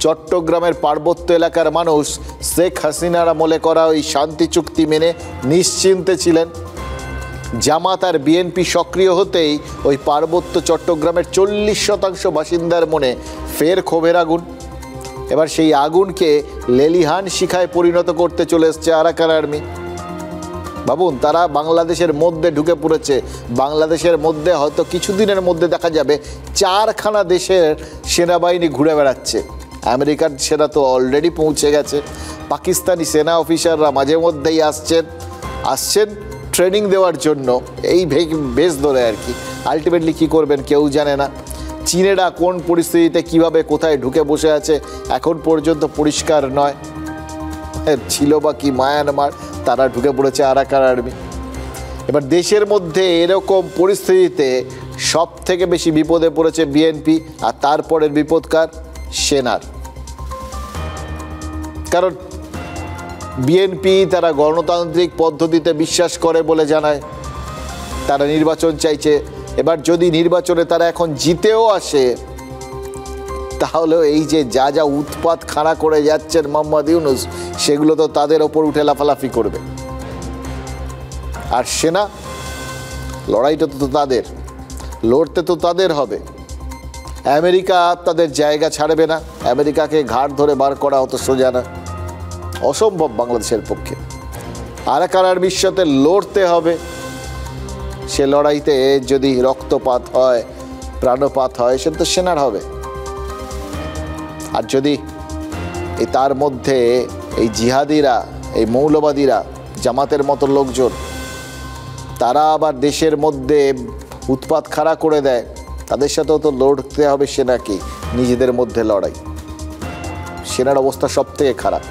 চট্টগ্রামের পার্বত্য এলাকার মানুষ শেখ হাসিনার আমলে করা ওই শান্তি চুক্তি মেনে নিশ্চিন্তে ছিলেন। জামাত আর বিএনপি সক্রিয় হতেই ওই পার্বত্য চট্টগ্রামের 40% বাসিন্দার মনে ফের ক্ষোভের আগুন। এবার সেই আগুনকে লেলিহান শিখায় পরিণত করতে চলে এসছে আরাকান আর্মি। ভাবুন, তারা বাংলাদেশের মধ্যে ঢুকে পড়েছে। বাংলাদেশের মধ্যে হয়তো কিছুদিনের মধ্যে দেখা যাবে 4খানা দেশের সেনাবাহিনী ঘুরে বেড়াচ্ছে। আমেরিকার সেনা তো অলরেডি পৌঁছে গেছে। পাকিস্তানি সেনা অফিসাররা মাঝে মধ্যেই আসছেন ট্রেনিং দেওয়ার জন্য, এই বেশ ধরে আর কি। আলটিমেটলি কী করবেন কেউ জানে না। চীনেরা কোন পরিস্থিতিতে কিভাবে কোথায় ঢুকে বসে আছে এখন পর্যন্ত পরিষ্কার নয়। ছিল বা কি মায়ানমার, তারা ঢুকে পড়েছে আরাকান আর্মি। এবার দেশের মধ্যে এরকম পরিস্থিতিতে সব থেকে বেশি বিপদে পড়েছে বিএনপি, আর তারপরের বিপদকার সেনার। কারণ বিএনপি তারা গণতান্ত্রিক পদ্ধতিতে বিশ্বাস করে বলে জানায়, তারা নির্বাচন চাইছে। এবার যদি নির্বাচনে তারা এখন জিতেও আসে, তাহলে এই যে যা যা উৎপাত খাড়া করে যাচ্ছেন মোহাম্মদ ইউনূস, সেগুলো তো তাদের ওপর উঠে লাফালাফি করবে। আর সেনা, লড়াইটা তো তাদের, লড়তে তো তাদের হবে। আমেরিকা তাদের জায়গা ছাড়বে না। আমেরিকাকে ঘাড় ধরে বার করা অত সোজা না, অসম্ভব বাংলাদেশের পক্ষে। আরাকান আর্মির সাথে লড়তে হবে। সে লড়াইতে যদি রক্তপাত হয়, প্রাণপাত হয়, সেটা তো সেনার হবে। আর যদি তার মধ্যে এই জিহাদিরা, এই মৌলবাদীরা, জামাতের মতো লোকজন, তারা আবার দেশের মধ্যে উৎপাত খাড়া করে দেয়, তাদের সাথেও তো লড়তে হবে সেনাকে। নিজেদের মধ্যে লড়াই, সেনার অবস্থা সব থেকে খারাপ।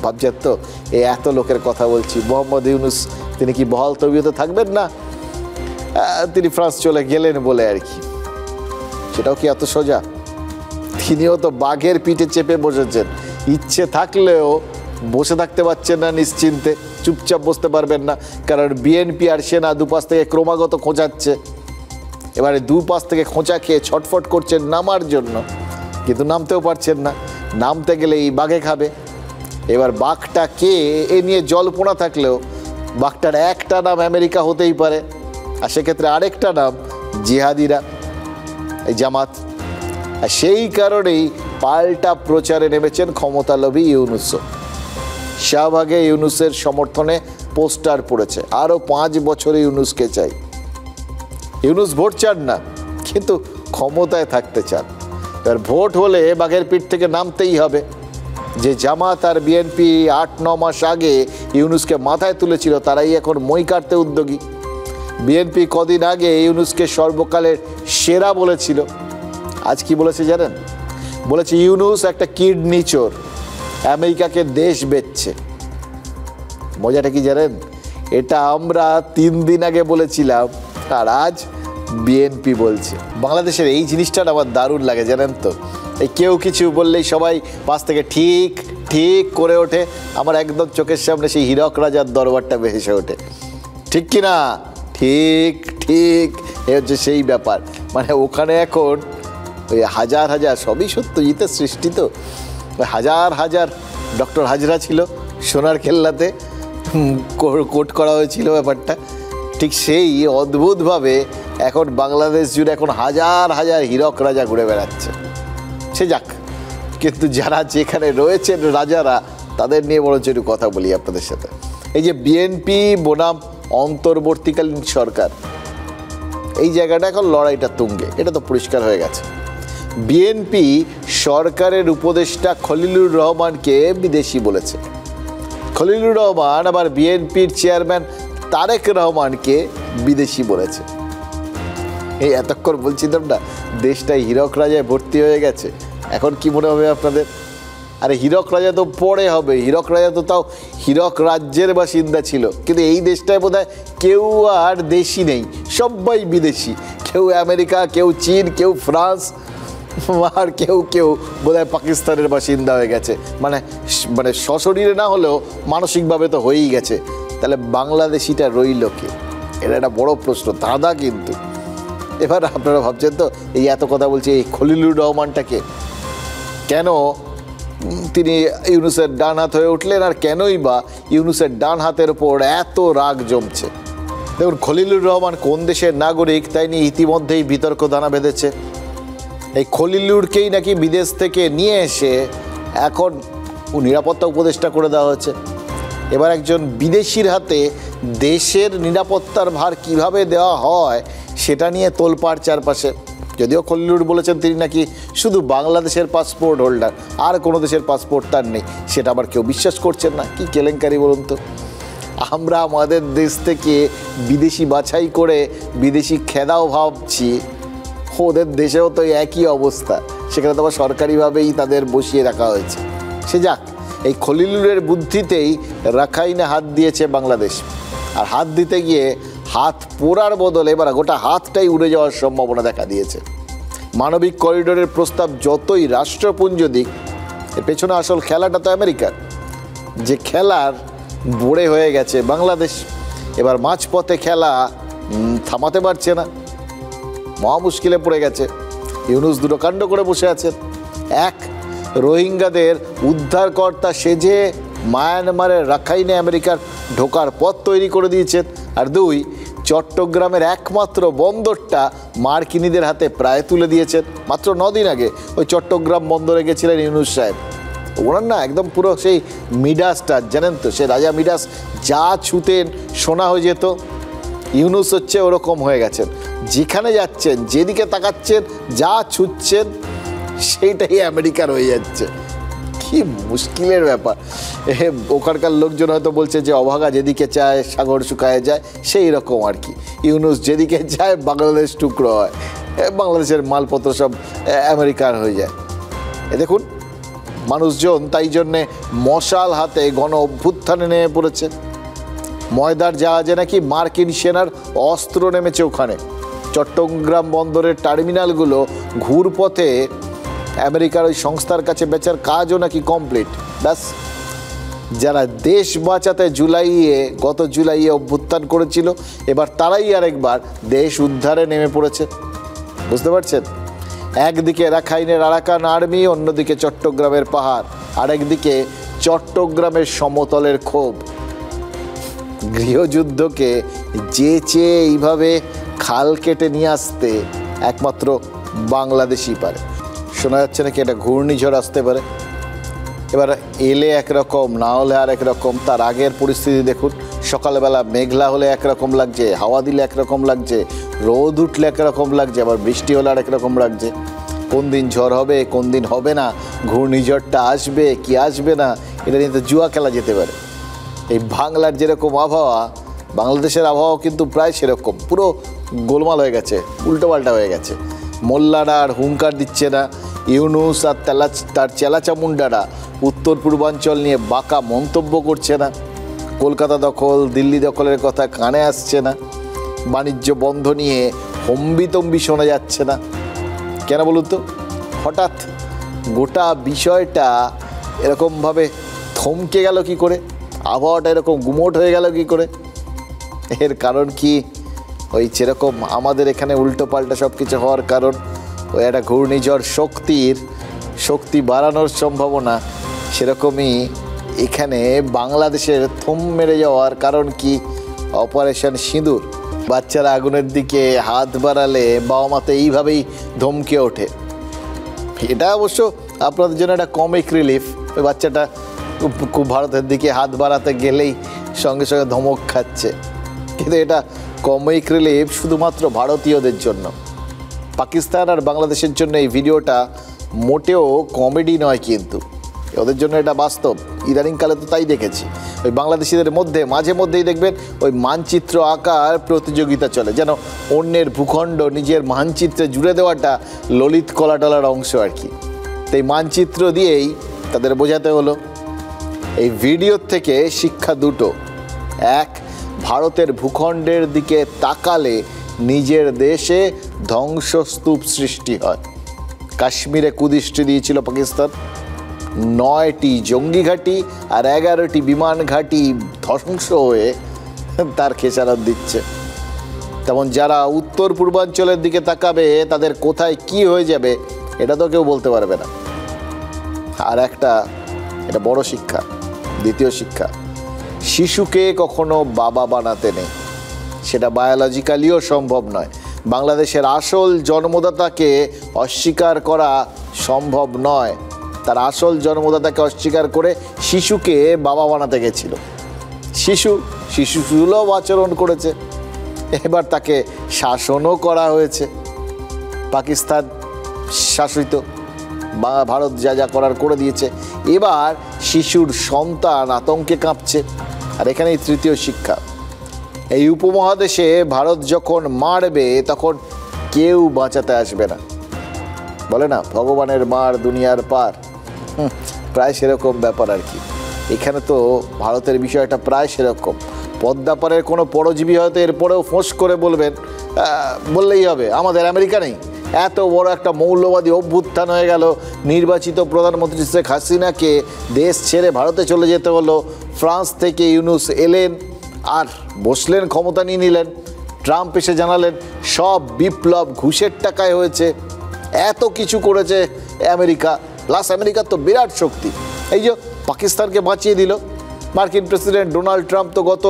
ভাবছেন তো, এই এত লোকের কথা বলছি, মোহাম্মদ ইউনূস তিনি কি বহাল তবিয়তে থাকবেন না? তিনি ফ্রান্স চলে গেলেন বলে আর কি। সেটাও কি এত সোজা? তিনিও তো বাঘের পিঠে চেপে বসেছেন। ইচ্ছে থাকলেও বসে থাকতে পারছেন না নিশ্চিন্তে, চুপচাপ বসতে পারবেন না। কারণ বিএনপি আর সেনা দুপাশ থেকে ক্রমাগত খোঁচাচ্ছে। এবারে দুপাশ থেকে খোঁচা খেয়ে ছটফট করছেন নামার জন্য, কিন্তু নামতেও পারছেন না। নামতে গেলে এই বাঘে খাবে। এবার বাঘটা কে, এ নিয়ে জল্পনা থাকলেও বাঘটার একটা নাম আমেরিকা হতেই পারে, আর সেক্ষেত্রে আরেকটা নাম জিহাদিরা, এই জামাত। আর সেই কারণেই পাল্টা প্রচারে নেমেছেন ক্ষমতালোভী ইউনূস। শাহবাগে ইউনূসের সমর্থনে পোস্টার পড়েছে, আরও 5 বছরে ইউনূসকে চাই। ইউনূস ভোট চান না, কিন্তু ক্ষমতায় থাকতে চান। এবার ভোট হলে বাঘের পিঠ থেকে নামতেই হবে। যে জামাত আর বিএনপি 8-9 মাস আগে ইউনূসকে মাথায় তুলেছিল, তারাই এখন মই কাটতে উদ্যোগী। বিএনপি কদিন আগে ইউনূসকে সর্বকালের সেরা বলেছিল। আজ কি বলেছে জানেন? বলেছে ইউনূস একটা কিডনি চোর, আমেরিকাকে দেশ বেচছে। মজাটা কি জানেন? এটা আমরা 3 দিন আগে বলেছিলাম, আর আজ বিএনপি বলছে। বাংলাদেশের এই জিনিসটা আমার দারুণ লাগে জানেন তো। এই কেউ কিছু বললেই সবাই পাশ থেকে ঠিক ঠিক করে ওঠে। আমার একদম চোখের সামনে সেই হীরক রাজার দরবারটা ভেসে ওঠে। ঠিক কি না? ঠিক ঠিক, এ হচ্ছে সেই ব্যাপার। মানে ওখানে এখন ওই হাজার হাজার, সবই সত্যজিতের সৃষ্টি তো, হাজার হাজার ডক্টর হাজরা ছিল সোনার খেলনাতে, কোট করা হয়েছিল ব্যাপারটা। ঠিক সেই অদ্ভুতভাবে এখন বাংলাদেশ জুড়ে এখন হাজার হাজার হীরক রাজা ঘুরে বেড়াচ্ছে। সে যাক, কিন্তু যারা যেখানে রয়েছেন রাজারা, তাদের নিয়ে বরঞ্চ একটু কথা বলি আপনাদের সাথে। এই যে বিএনপি বনাম অন্তর্বর্তীকালীন সরকার, এই জায়গাটা এখন লড়াইটা তুঙ্গে, এটা তো পরিষ্কার হয়ে গেছে। বিএনপি সরকারের উপদেষ্টা খলিলুর রহমানকে বিদেশি বলেছে। খলিলুর রহমান আবার বিএনপির চেয়ারম্যান তারেক রহমানকে বিদেশি বলেছে। এই এতক্ষণ বলছিলাম না দেশটাই হীরক রাজায় ভর্তি হয়ে গেছে, এখন কি মনে হবে আপনাদের? আরে হীরক রাজা তো পরে হবে, হীরক রাজা তো তাও হীরক রাজ্যের বাসিন্দা ছিল, কিন্তু এই দেশটায় বোধহয় কেউ আর দেশি নেই, সবাই বিদেশি। কেউ আমেরিকা, কেউ চীন, কেউ ফ্রান্স, আর কেউ কেউ বোধহয় পাকিস্তানের বাসিন্দা হয়ে গেছে। মানে মানে সশরীরে না হলেও মানসিকভাবে তো হয়েই গেছে। তাহলে বাংলাদেশিটা রইল কে? এটা একটা বড় প্রশ্ন দাদা। কিন্তু এবার আপনারা ভাবছেন তো, এই এত কথা বলছে এই খলিলুর রহমানটাকে, কেন তিনি ইউনূসের ডান হাত হয়ে উঠলেন, আর কেনই বা ইউনূসের ডান হাতের ওপর এত রাগ জমছে? দেখুন, খলিলুর রহমান কোন দেশের নাগরিক তাই নিয়ে ইতিমধ্যেই বিতর্ক দানা বেঁধেছে। এই খলিলুরকেই নাকি বিদেশ থেকে নিয়ে এসে এখন নিরাপত্তা উপদেষ্টা করে দেওয়া হয়েছে। এবার একজন বিদেশির হাতে দেশের নিরাপত্তার ভার কিভাবে দেওয়া হয় সেটা নিয়ে তোলপাড় চারপাশে। যদিও খলিলুর বলেছেন তিনি নাকি শুধু বাংলাদেশের পাসপোর্ট হোল্ডার, আর কোনো দেশের পাসপোর্ট তার নেই, সেটা আবার কেউ বিশ্বাস করছেন না। কি কেলেঙ্কারি বলুন তো! আমরা আমাদের দেশ থেকে বিদেশি বাছাই করে বিদেশি খেদাও ভাবছি, ওদের দেশেও তো একই অবস্থা, সেখানে তো আবার সরকারিভাবেই তাদের বসিয়ে রাখা হয়েছে। সে যাক, এই খলিলুরের বুদ্ধিতেই রাখাইনে হাত দিয়েছে বাংলাদেশ, আর হাত দিতে গিয়ে হাত পোড়ার বদলে এবার গোটা হাতটাই উড়ে যাওয়ার সম্ভাবনা দেখা দিয়েছে। মানবিক করিডোরের প্রস্তাব যতই রাষ্ট্রপুঞ্জ দিক, এর পেছনে আসল খেলাটা তো আমেরিকার, যে খেলার বোড়ে হয়ে গেছে বাংলাদেশ। এবার মাঝপথে খেলা থামাতে পারছে না, মহা মুশকিলে পড়ে গেছে। ইউনূস দুটো কাণ্ড করে বসে আছেন। এক, রোহিঙ্গাদের উদ্ধারকর্তা সেজে মায়ানমারের রাখাইনে আমেরিকার ঢোকার পথ তৈরি করে দিয়েছেন। আর দুই, চট্টগ্রামের একমাত্র বন্দরটা মার্কিনীদের হাতে প্রায় তুলে দিয়েছেন। মাত্র 9 দিন আগে ওই চট্টগ্রাম বন্দরে গেছিলেন ইউনূস সাহেব। ওনার না একদম পুরো সেই মিডাসটা জানেন তো, সে রাজা মিডাস, যা ছুতেন সোনা হয়ে যেত। ইউনূস হচ্ছে ওরকম হয়ে গেছেন, যেখানে যাচ্ছেন, যেদিকে তাকাচ্ছেন, যা ছুটছেন সেইটাই আমেরিকার হয়ে যাচ্ছে। কি মুশকিলের ব্যাপার! ওখানকার লোকজন হয়তো বলছে যে অভাগা যেদিকে চায় সাগর শুকায় যায়, সেই রকম আর কি। ইউনূস যেদিকে যায় বাংলাদেশ টুকরো হয়, বাংলাদেশের মালপত্র সব আমেরিকার হয়ে যায়। দেখুন, মানুষজন তাই জন্যে মশাল হাতে গণ অভ্যুত্থানে নেমে পড়েছে। ময়দার জাহাজে নাকি মার্কিন সেনার অস্ত্র নেমেছে ওখানে। চট্টগ্রাম বন্দরের টার্মিনালগুলো ঘুরপথে আমেরিকার ওই সংস্থার কাছে বেচার কাজও নাকি কমপ্লিট। ব্যাস, যারা দেশ বাঁচাতে গত জুলাইয়ে অভ্যুত্থান করেছিল, এবার তারাই আরেকবার দেশ উদ্ধারে নেমে পড়েছে। বুঝতে পারছেন? একদিকে রাখাইনের আরাকান আর্মি, অন্যদিকে চট্টগ্রামের পাহাড়, আরেকদিকে চট্টগ্রামের সমতলের ক্ষোভ। গৃহযুদ্ধকে চেয়ে এইভাবে খাল কেটে নিয়ে আসতে একমাত্র বাংলাদেশই পারে। শোনা যাচ্ছে নাকি একটা ঘূর্ণিঝড় আসতে পারে। এবার এলে একরকম, না হলে আর একরকম। তার আগের পরিস্থিতি দেখুন, সকালবেলা মেঘলা হলে একরকম লাগছে, হাওয়া দিলে একরকম লাগছে, রোদ উঠলে একরকম লাগছে, আবার বৃষ্টি হলে আর একরকম লাগছে। কোন দিন ঝড় হবে, কোন দিন হবে না, ঘূর্ণিঝড়টা আসবে কি আসবে না, এটা নিয়ে তো জুয়া খেলা যেতে পারে। এই বাংলার যেরকম আবহাওয়া, বাংলাদেশের আবহাওয়া কিন্তু প্রায় সেরকম, পুরো গোলমাল হয়ে গেছে, উল্টোপাল্টা হয়ে গেছে। মোল্লারা আর হুঙ্কার দিচ্ছে না, ইউনূস আর তার চেলাচামুন্ডারা উত্তর পূর্বাঞ্চল নিয়ে বাঁকা মন্তব্য করছে না। কলকাতা দখল, দিল্লি দখলের কথা কানে আসছে না। বাণিজ্য বন্ধ নিয়ে হম্বিতম্বি শোনা যাচ্ছে না। কেন বলুন তো? হঠাৎ গোটা বিষয়টা এরকমভাবে থমকে গেল কি করে? আবহাওয়াটা এরকম গুমোট হয়ে গেল কি করে? এর কারণ কি? ওই যেরকম আমাদের এখানে উল্টো পাল্টা সব কিছু হওয়ার কারণ, ওই একটা ঘূর্ণিঝড় শক্তি বাড়ানোর সম্ভাবনা, সেরকমই এখানে বাংলাদেশের থম মেরে যাওয়ার কারণ কি? অপারেশন সিঁদুর। বাচ্চারা আগুনের দিকে হাত বাড়ালে বাবা মা তো এইভাবেই ধমকে ওঠে। এটা অবশ্য আপনাদের জন্য একটা কমিক রিলিফ। ওই বাচ্চাটা খুব ভারতের দিকে হাত বাড়াতে গেলেই সঙ্গে সঙ্গে ধমক খাচ্ছে, কিন্তু এটা কমিক রিলিফ শুধুমাত্র ভারতীয়দের জন্য। পাকিস্তান আর বাংলাদেশের জন্য এই ভিডিওটা মোটেও কমেডি নয়, কিন্তু ওদের জন্য এটা বাস্তব। ইদানিংকালে তো তাই দেখেছি, ওই বাংলাদেশিদের মধ্যে মাঝে মধ্যেই দেখবেন ওই মানচিত্র আঁকার প্রতিযোগিতা চলে, যেন অন্যের ভূখণ্ড নিজের মানচিত্রে জুড়ে দেওয়াটা ললিত কলাটলার অংশ আর কি। তাই মানচিত্র দিয়েই তাদের বোঝাতে হলো। এই ভিডিওর থেকে শিক্ষা দুটো। এক, ভারতের ভূখণ্ডের দিকে তাকালে নিজের দেশে ধ্বংসস্তূপ সৃষ্টি হয়। কাশ্মীরে কুদৃষ্টি দিয়েছিল পাকিস্তান, 9টি জঙ্গি ঘাঁটি আর 11টি বিমান ঘাঁটি ধ্বংস হয়ে তার খেসারত দিচ্ছে। তেমন যারা উত্তর পূর্বাঞ্চলের দিকে তাকাবে তাদের কোথায় কি হয়ে যাবে এটা তো কেউ বলতে পারবে না। আর একটা, এটা বড় শিক্ষা, দ্বিতীয় শিক্ষা, শিশুকে কখনো বাবা বানাতে নেই। সেটা বায়োলজিক্যালিও সম্ভব নয়। বাংলাদেশের আসল জন্মদাতাকে অস্বীকার করা সম্ভব নয়। তার আসল জন্মদাতাকে অস্বীকার করে শিশুকে বাবা বানাতে গেছিল। শিশু সুলভ আচরণ করেছে, এবার তাকে শাসনও করা হয়েছে। পাকিস্তান শাসিত, ভারত যা যা করার করে দিয়েছে। এবার শিশুর সন্তান আতঙ্কে কাঁপছে। আর এখানেই তৃতীয় শিক্ষা, এই উপমহাদেশে ভারত যখন মারবে তখন কেউ বাঁচাতে আসবে না। বলে না, ভগবানের মার দুনিয়ার পার, প্রায় সেরকম ব্যাপার আর কি। এখানে তো ভারতের বিষয়টা প্রায় সেরকম। পদ্মাপাড়ের কোনো পরজীবী হয়তো এরপরেও ফোঁস করে বললেই হবে আমাদের আমেরিকা নেই। এত বড় একটা মৌলবাদী অভ্যুত্থান হয়ে গেল, নির্বাচিত প্রধানমন্ত্রী শেখ হাসিনাকে দেশ ছেড়ে ভারতে চলে যেতে হলো। ফ্রান্স থেকে ইউনুস এলেন আর বসলেন, ক্ষমতা নিয়ে নিলেন। ট্রাম্প এসে জানালেন সব বিপ্লব ঘুষের টাকায় হয়েছে। এত কিছু করেছে আমেরিকা, প্লাস আমেরিকার তো বিরাট শক্তি। এই যে পাকিস্তানকে বাঁচিয়ে দিল। মার্কিন প্রেসিডেন্ট ডোনাল্ড ট্রাম্প তো গত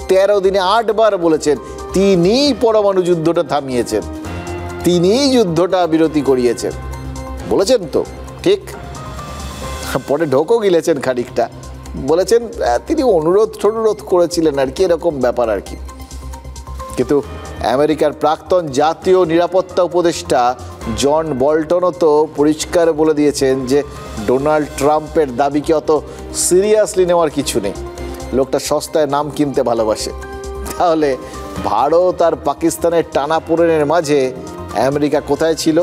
13 দিনে 8 বার বলেছেন তিনিই পরমাণু যুদ্ধটা থামিয়েছেন, তিনিই যুদ্ধটা বিরতি করিয়েছেন। বলেছেন তো ঠিক, পরে ঢোকও গিলেছেন খানিকটা। বলেছেন তিনি অনুরোধ করেছিলেন আর কি, এরকম ব্যাপার আর কি। কিন্তু আমেরিকার প্রাক্তন জাতীয় নিরাপত্তা উপদেষ্টা জন বল্টনও তো পরিষ্কার বলে দিয়েছেন যে ডোনাল্ড ট্রাম্পের দাবিকে অত সিরিয়াসলি নেওয়ার কিছু নেই। লোকটা সস্তায় নাম কিনতে ভালোবাসে। তাহলে ভারত আর পাকিস্তানের টানাপোড়েনের মাঝে আমেরিকা কোথায় ছিল?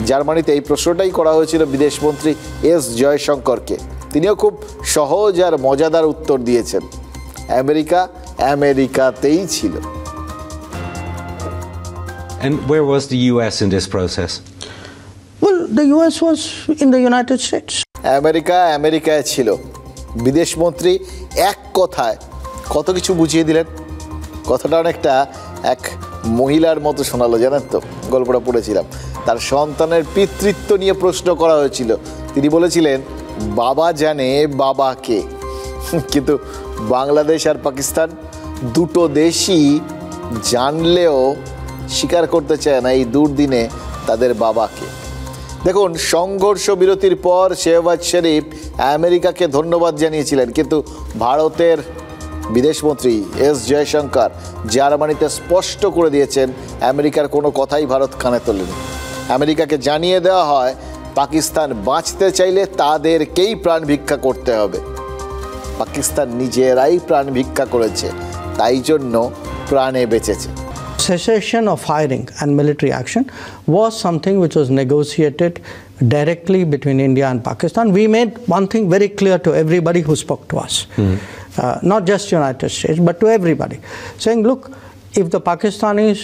জার্মানিতে এই প্রশ্নটাই করা হয়েছিল বিদেশমন্ত্রী এস জয়শঙ্করকে। তিনিও খুব সহজ আর মজাদার উত্তর দিয়েছেন, আমেরিকা আমেরিকাতেই ছিল। And where was the US in this process? Well, the US was in the United States. America আমেরিকায় ছিল। বিদেশমন্ত্রী এক কথায় কত কিছু বুঝিয়ে দিলেন। কথাটা অনেকটা এক মহিলার মতো শোনালো, জানেন তো, গল্পটা পড়েছিলাম। তার সন্তানের পিতৃত্ব নিয়ে প্রশ্ন করা হয়েছিল, তিনি বলেছিলেন বাবা জানে বাবাকে। কিন্তু বাংলাদেশ আর পাকিস্তান দুটো দেশই জানলেও স্বীকার করতে চায় না এই দুর্দিনে তাদের বাবাকে। দেখুন, সংঘর্ষ বিরতির পর শেহবাজ শরীফ আমেরিকাকে ধন্যবাদ জানিয়েছিলেন, কিন্তু ভারতের বিদেশমন্ত্রী এস জয়শঙ্কর জার্মানিতে স্পষ্ট করে দিয়েছেন আমেরিকার কোনো কথাই ভারত কানে তোলেনি। আমেরিকাকে জানিয়ে দেওয়া হয় পাকিস্তান বাঁচতে চাইলে তাদেরকেই প্রাণ ভিক্ষা করতে হবে। পাকিস্তান নিজেরাই প্রাণ ভিক্ষা করেছে, তাই জন্য প্রাণে বেঁচেছে। Cessation of firing and military action was something which was negotiated directly between India and Pakistan. We made one thing very clear to everybody who spoke to us, not just United States, but to everybody, saying, look, if the Pakistanis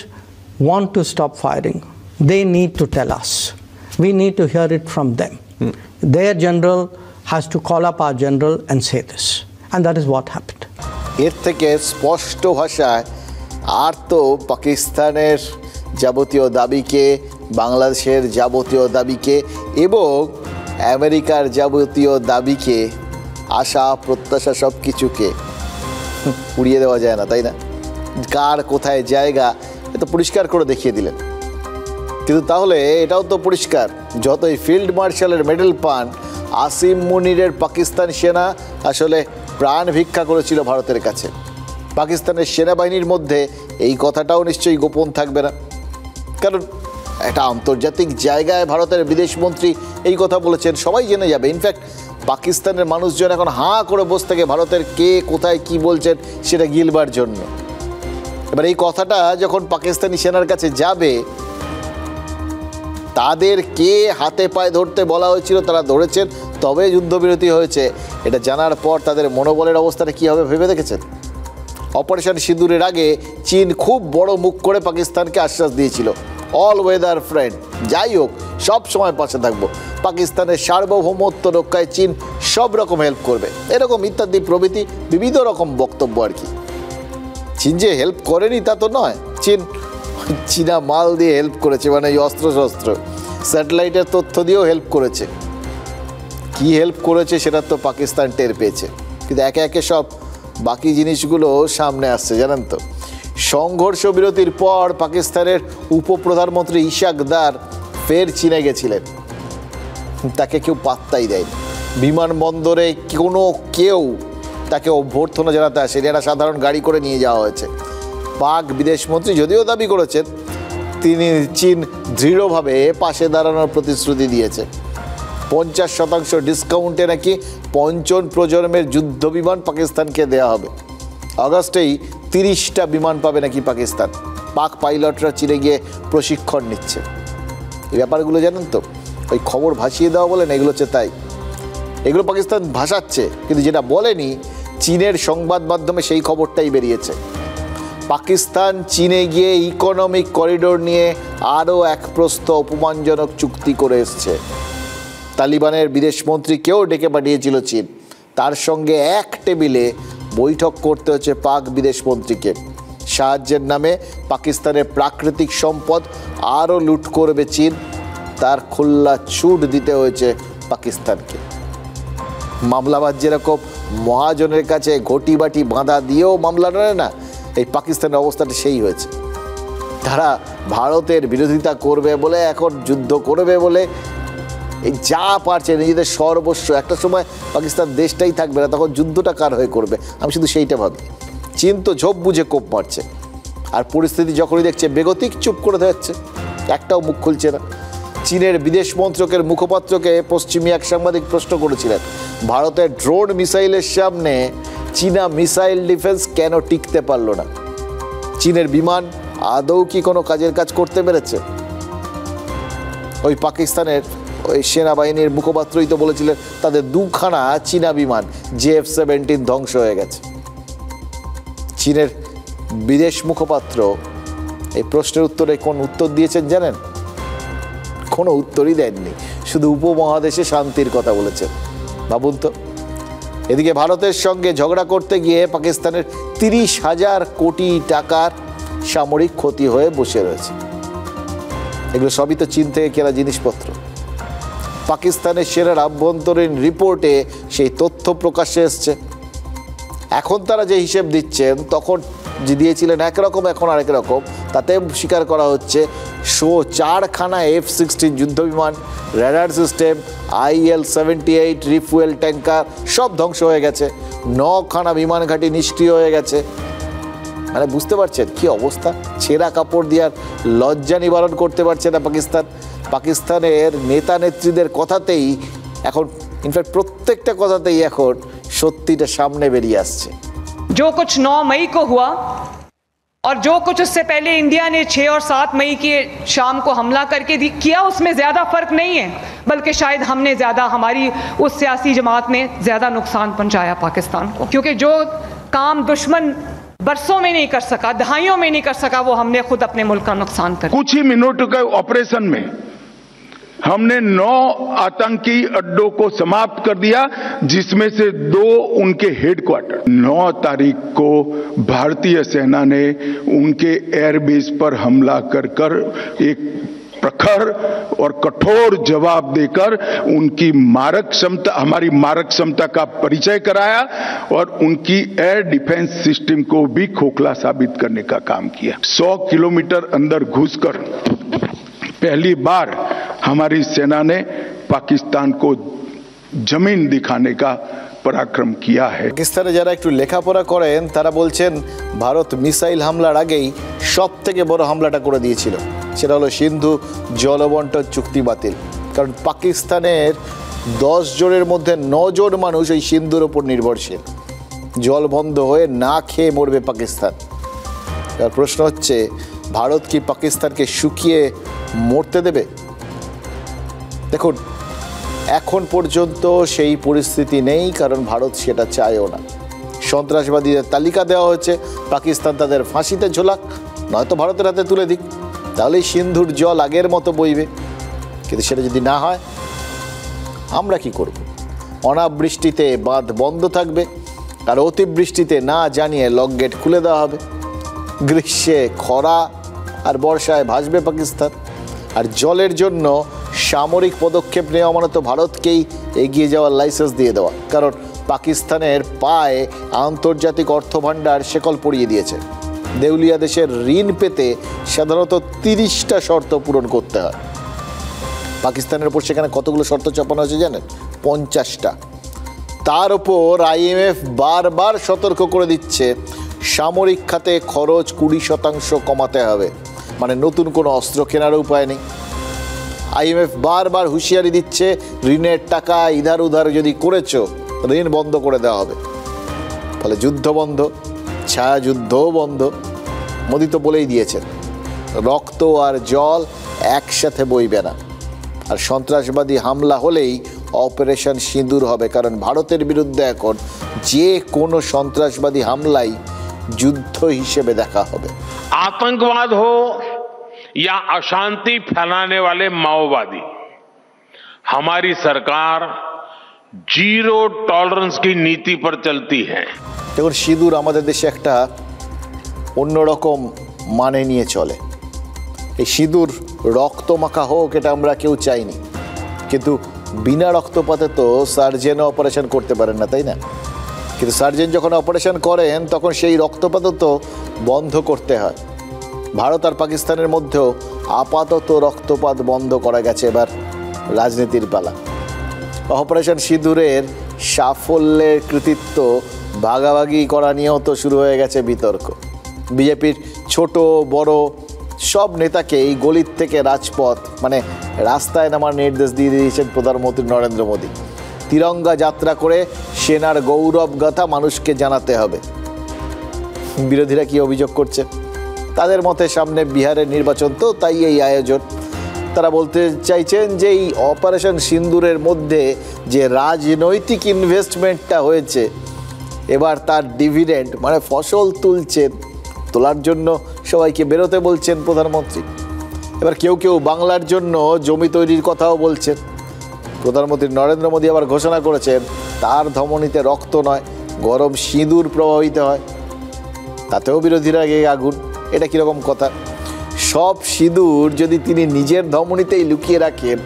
want to stop firing, they need to tell us. We need to hear it from them. Their general has to call up our general and say this. And that is what happened. এর থেকে স্পষ্ট ভাষায় আর তো পাকিস্তানের যাবতীয় দাবিকে, বাংলাদেশের যাবতীয় দাবিকে এবং আমেরিকার যাবতীয় দাবিকে, আশা প্রত্যাশা সব কিছুকে উড়িয়ে দেওয়া যায় না, তাই না? কার কোথায় জায়গা, এ তো পরিষ্কার করে দেখিয়ে দিলেন। কিন্তু তাহলে এটাও তো পরিষ্কার, যতই ফিল্ড মার্শালের মেডেল পান, আসিম মুনিরের পাকিস্তান সেনা আসলে প্রাণ ভিক্ষা করেছিল ভারতের কাছে। পাকিস্তানের সেনাবাহিনীর মধ্যে এই কথাটাও নিশ্চয়ই গোপন থাকবে না, কারণ একটা আন্তর্জাতিক জায়গায় ভারতের বিদেশমন্ত্রী এই কথা বলেছেন, সবাই জেনে যাবে। ইনফ্যাক্ট পাকিস্তানের মানুষজন এখন হাঁ করে বসে থাকে ভারতের কে কোথায় কি বলছেন সেটা গিলবার জন্য। এবার এই কথাটা যখন পাকিস্তানি সেনার কাছে যাবে, তাদের কে হাতে পায়ে ধরতে বলা হয়েছিল তারা ধরেছেন, তবে যুদ্ধবিরতি হয়েছে, এটা জানার পর তাদের মনোবলের অবস্থাটা কী হবে ভেবে দেখেছেন? অপারেশন সিঁদুরের আগে চীন খুব বড় মুখ করে পাকিস্তানকে আশ্বাস দিয়েছিল, অল ওয়েদার ফ্রেন্ড, যাই হোক সব সময় পাশে থাকবো, পাকিস্তানের সার্বভৌমত্ব রক্ষায় চীন সব রকম হেল্প করবে, এরকম ইত্যাদি প্রভৃতি বিবিধ রকম বক্তব্য আর কি। চীন যে হেল্প করেনি তা তো নয়, চীনা মাল দিয়ে হেল্প করেছে, মানে এই অস্ত্রশস্ত্র, স্যাটেলাইটের তথ্য দিয়েও হেল্প করেছে। কি হেল্প করেছে সেটা তো পাকিস্তান টের পেয়েছে, কিন্তু একে একে সব বাকি জিনিসগুলো সামনে আসছে জানেন তো। সংঘর্ষ বিরতির পর পাকিস্তানের উপপ্রধানমন্ত্রী ইশাক দার ফের চীনে গেছিলেন, তাকে কেউ পাত্তাই দেয়নি। বিমানবন্দরে কোনো কেউ তাকে অভ্যর্থনা জানাতে আসেনি, একটা সাধারণ গাড়ি করে নিয়ে যাওয়া হয়েছে। পাক বিদেশমন্ত্রী যদিও দাবি করেছেন তিনি চীন দৃঢ়ভাবে পাশে দাঁড়ানোর প্রতিশ্রুতি দিয়েছে। 50% ডিসকাউন্টে নাকি পঞ্চম প্রজন্মের যুদ্ধ বিমান পাকিস্তানকে দেওয়া হবে। আগস্টেই 30টা বিমান পাবে নাকি পাকিস্তান। পাক পাইলটরা চীনে গিয়ে প্রশিক্ষণ নিচ্ছে। এই ব্যাপারগুলো জানেন তো, ওই খবর ভাসিয়ে দেওয়া বলেন, এগুলো হচ্ছে তাই। এগুলো পাকিস্তান ভাসাচ্ছে, কিন্তু যেটা বলেনি চীনের সংবাদ মাধ্যমে সেই খবরটাই বেরিয়েছে। পাকিস্তান চীনে গিয়ে ইকোনমিক করিডোর নিয়ে আরও এক প্রস্থ অপমানজনক চুক্তি করে এসছে। তালিবানের বিদেশমন্ত্রীকেও ডেকে পাঠিয়েছিল চীন, তার সঙ্গে এক টেবিলে বৈঠক করতে হচ্ছে পাক বিদেশমন্ত্রীকে। সাহায্যের নামে পাকিস্তানের প্রাকৃতিক সম্পদ আরও লুট করবে চীন, তার খোল্লা ছুট দিতে হয়েছে পাকিস্তানকে। মামলাবাজ যেরকম মহাজনের কাছে ঘটি বাটি বাঁধা দিয়েও মামলা নয় না, এই পাকিস্তানের অবস্থাটা সেই হয়েছে। তারা ভারতের বিরোধিতা করবে বলে, এখন যুদ্ধ করবে বলে এই যা পারছে নিজেদের সর্বস্ব, একটা সময় পাকিস্তান দেশটাই থাকবে না, তখন যুদ্ধটা কার হয়ে করবে? আমি শুধু সেইটা ভাবি। চীন তো ঝোপ বুঝে কোপ মারছে, আর পরিস্থিতি যখনই দেখছে বেগতিক চুপ করে যাচ্ছে, একটাও মুখ খুলছে না। চীনের বিদেশ মন্ত্রকের মুখপাত্রকে পশ্চিমী এক সাংবাদিক প্রশ্ন করেছিলেন, ভারতের ড্রোন মিসাইলের সামনে চীনা মিসাইল ডিফেন্স কেন টিকতে পারল না? চীনের বিমান আদৌ কি কোনো কাজের কাজ করতে পেরেছে? ওই পাকিস্তানের ওই সেনাবাহিনীর মুখপাত্রই তো বলেছিলেন তাদের 2খানা চীনা বিমান JF-17 ধ্বংস হয়ে গেছে। চীনের বিদেশ মুখপাত্র এই প্রশ্নের উত্তরে কোন উত্তর দিয়েছেন জানেন? কোনো উত্তরই দেননি, শুধু উপমহাদেশে শান্তির কথা বলেছেন। ভাবুন তো, এদিকে ভারতের সঙ্গে ঝগড়া করতে গিয়ে পাকিস্তানের 30,000 কোটি টাকার সামরিক ক্ষতি হয়ে বসে রয়েছে। এগুলো সবই তো চীন থেকে কেনা জিনিসপত্র। পাকিস্তানের সেনার আভ্যন্তরীণ রিপোর্টে সেই তথ্য প্রকাশ্যে এসছে। এখন তারা যে হিসেব দিচ্ছেন, তখন যে দিয়েছিলেন একরকম, এখন আরেক রকম। তাতে স্বীকার করা হচ্ছে 4খানা F-16 যুদ্ধবিমান, radar system, IL-78 refuel tanker সব ধ্বংস হয়ে গেছে। 9খানা বিমান ঘাঁটি নিষ্ক্রিয় হয়ে গেছে। মানে বুঝতে পারছেন কি অবস্থা? ছেঁড়া কাপড় দিয়ে আর লজ্জা নিবারণ করতে পারছে না পাকিস্তান। পাকিস্তানের নেতা নেত্রীদের কথাতেই এখন, ইনফ্যাক্ট প্রত্যেকটা কথাতেই এখন সত্যিটা সামনে বেরিয়ে আসছে। जो कुछ 9 मई को हुआ और जो कुछ उससे पहले इंडिया ने 6 और 7 मई की शाम को हमला करके किया, उसमें ज़्यादा फ़र्क नहीं है, बल्कि शायद हमने ज़्यादा, हमारी उस सियासी जमात ने ज़्यादा नुकसान पहुंचाया पाकिस्तान को, क्योंकि जो काम दुश्मन बरसों में नहीं कर सका, दहाइयों में नहीं कर सका, वो हमने खुद अपने मुल्क का नुकसान कर। कुछ ही मिनटों के ऑपरेशन में हमने 9 आतंकी अड्डों को समाप्त कर दिया, जिसमें से 2 उनके हेडक्वार्टर। 9 तारीख को भारतीय सेना ने उनके एयरबेस पर हमला कर एक प्रखर और कठोर जवाब देकर उनकी मारक क्षमता, हमारी मारक क्षमता का परिचय कराया और उनकी एयर डिफेंस सिस्टम को भी खोखला साबित करने का काम किया। 100 किलोमीटर अंदर घुसकर पहली बार हमारी सेना ने पाकिस्तान को जमीन दिखाने का পরাক্রম কিয়া है। পাকিস্তানে যারা একটু লেখাপড়া করেন তারা বলছেন ভারত মিসাইল হামলার আগেই সব থেকে বড় হামলাটা করে দিয়েছিল, সেটা হলো সিন্ধু জলবন্টন চুক্তি বাতিল। কারণ পাকিস্তানের 10 জনের মধ্যে 9 জন মানুষ এই সিন্ধুর ওপর নির্ভরশীল। জল বন্ধ হয়ে না খেয়ে মরবে পাকিস্তান। এবার প্রশ্ন হচ্ছে, ভারত কি পাকিস্তানকে শুকিয়ে মরতে দেবে? দেখুন, এখন পর্যন্ত সেই পরিস্থিতি নেই, কারণ ভারত সেটা চায়ও না। সন্ত্রাসবাদীদের তালিকা দেওয়া হয়েছে, পাকিস্তান তাদের ফাঁসিতে ঝোলাক, নয়তো ভারতের হাতে তুলে দিক, তাহলেই সিন্ধুর জল আগের মতো বইবে। কিন্তু সেটা যদি না হয়, আমরা কি করব? অনাবৃষ্টিতে বাঁধ বন্ধ থাকবে, আর অতিবৃষ্টিতে না জানিয়ে লক গেট খুলে দেওয়া হবে। গ্রীষ্মে খরা আর বর্ষায় ভাসবে পাকিস্তান। আর জলের জন্য সামরিক পদক্ষেপ নেওয়া মানে তো ভারতকেই এগিয়ে যাওয়ার লাইসেন্স দিয়ে দেওয়া, কারণ পাকিস্তানের পায়ে আন্তর্জাতিক অর্থভাণ্ডার শেকল পরিয়ে দিয়েছে। দেউলিয়া দেশের ঋণ পেতে সাধারণত 30টা শর্ত পূরণ করতে হয়। পাকিস্তানের উপর সেখানে কতগুলো শর্ত চাপানো হয়েছে জানেন? 50টা। তার উপর IMF বারবার সতর্ক করে দিচ্ছে সামরিক খাতে খরচ 20% কমাতে হবে, মানে নতুন কোনো অস্ত্র কেনার উপায় নেই। IMF বারবার হুঁশিয়ারি দিচ্ছে, ঋণের টাকা ইধার উধার যদি করেছো, ঋণ বন্ধ করে দেওয়া হবে। ফলে যুদ্ধ বন্ধ, ছায়া যুদ্ধও বন্ধ। মোদি তো বলেই দিয়েছেন, রক্ত আর জল একসাথে বইবে না। আর সন্ত্রাসবাদী হামলা হলেই অপারেশন সিঁদুর হবে, কারণ ভারতের বিরুদ্ধে এখন যে কোনো সন্ত্রাসবাদী হামলাই যুদ্ধ হিসেবে দেখা হবে। आतंकवाद हो या अशांति फैलाने वाले माओवादी, हमारी सरकार जीरो टॉलरेंस की नीति पर चलती है। দেখুন, সিঁদুর আমাদের দেশে একটা অন্যরকম মানে নিয়ে চলে। এই সিঁদুর রক্ত মাখা হোক, এটা আমরা কেউ চাইনি, কিন্তু বিনা রক্তপাতে তো সার্জেনও অপারেশন করতে পারেন না, তাই না? কিন্তু সার্জেন যখন অপারেশন করেন তখন সেই রক্তপাত তো বন্ধ করতে হয়। ভারত আর পাকিস্তানের মধ্যেও আপাতত রক্তপাত বন্ধ করা গেছে, এবার রাজনীতির পালা। অপারেশন সিঁদুরের সাফল্যের কৃতিত্ব ভাগাভাগি করা নিয়েও তো শুরু হয়ে গেছে বিতর্ক। বিজেপির ছোট বড় সব নেতাকে এই গলির থেকে রাজপথ, মানে রাস্তায় নামার নির্দেশ দিয়ে দিয়েছেন প্রধানমন্ত্রী নরেন্দ্র মোদী। তিরঙ্গা যাত্রা করে সেনার গৌরব গাথা মানুষকে জানাতে হবে। বিরোধীরা কি অভিযোগ করছে? তাদের মতে সামনে বিহারের নির্বাচন, তো তাই এই আয়োজন। তারা বলতে চাইছেন যে এই অপারেশন সিঁদুরের মধ্যে যে রাজনৈতিক ইনভেস্টমেন্টটা হয়েছে, এবার তার ডিভিডেন্ড মানে ফসল তুলছেন, তোলার জন্য সবাইকে বেরোতে বলছেন প্রধানমন্ত্রী। এবার কেউ কেউ বাংলার জন্য জমি তৈরির কথাও বলছেন। প্রধানমন্ত্রী নরেন্দ্র মোদী আবার ঘোষণা করেছেন তার ধমনীতে রক্ত নয়, গরম সিঁদুর প্রবাহিত হয়। তাতেও বিরোধীরা আগুন। এটা কীরকম কথা? সব সিঁদুর যদি তিনি নিজের ধমনীতেই লুকিয়ে রাখেন,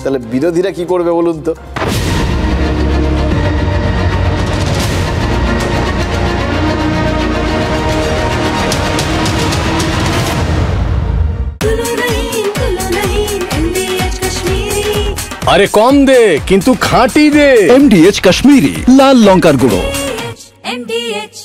তাহলে বিরোধীরা কি করবে বলুন তো? আরে কম দে, কিন্তু খাঁটি দে। MDH কাশ্মীরি লাল লঙ্কার গুঁড়ো। MDH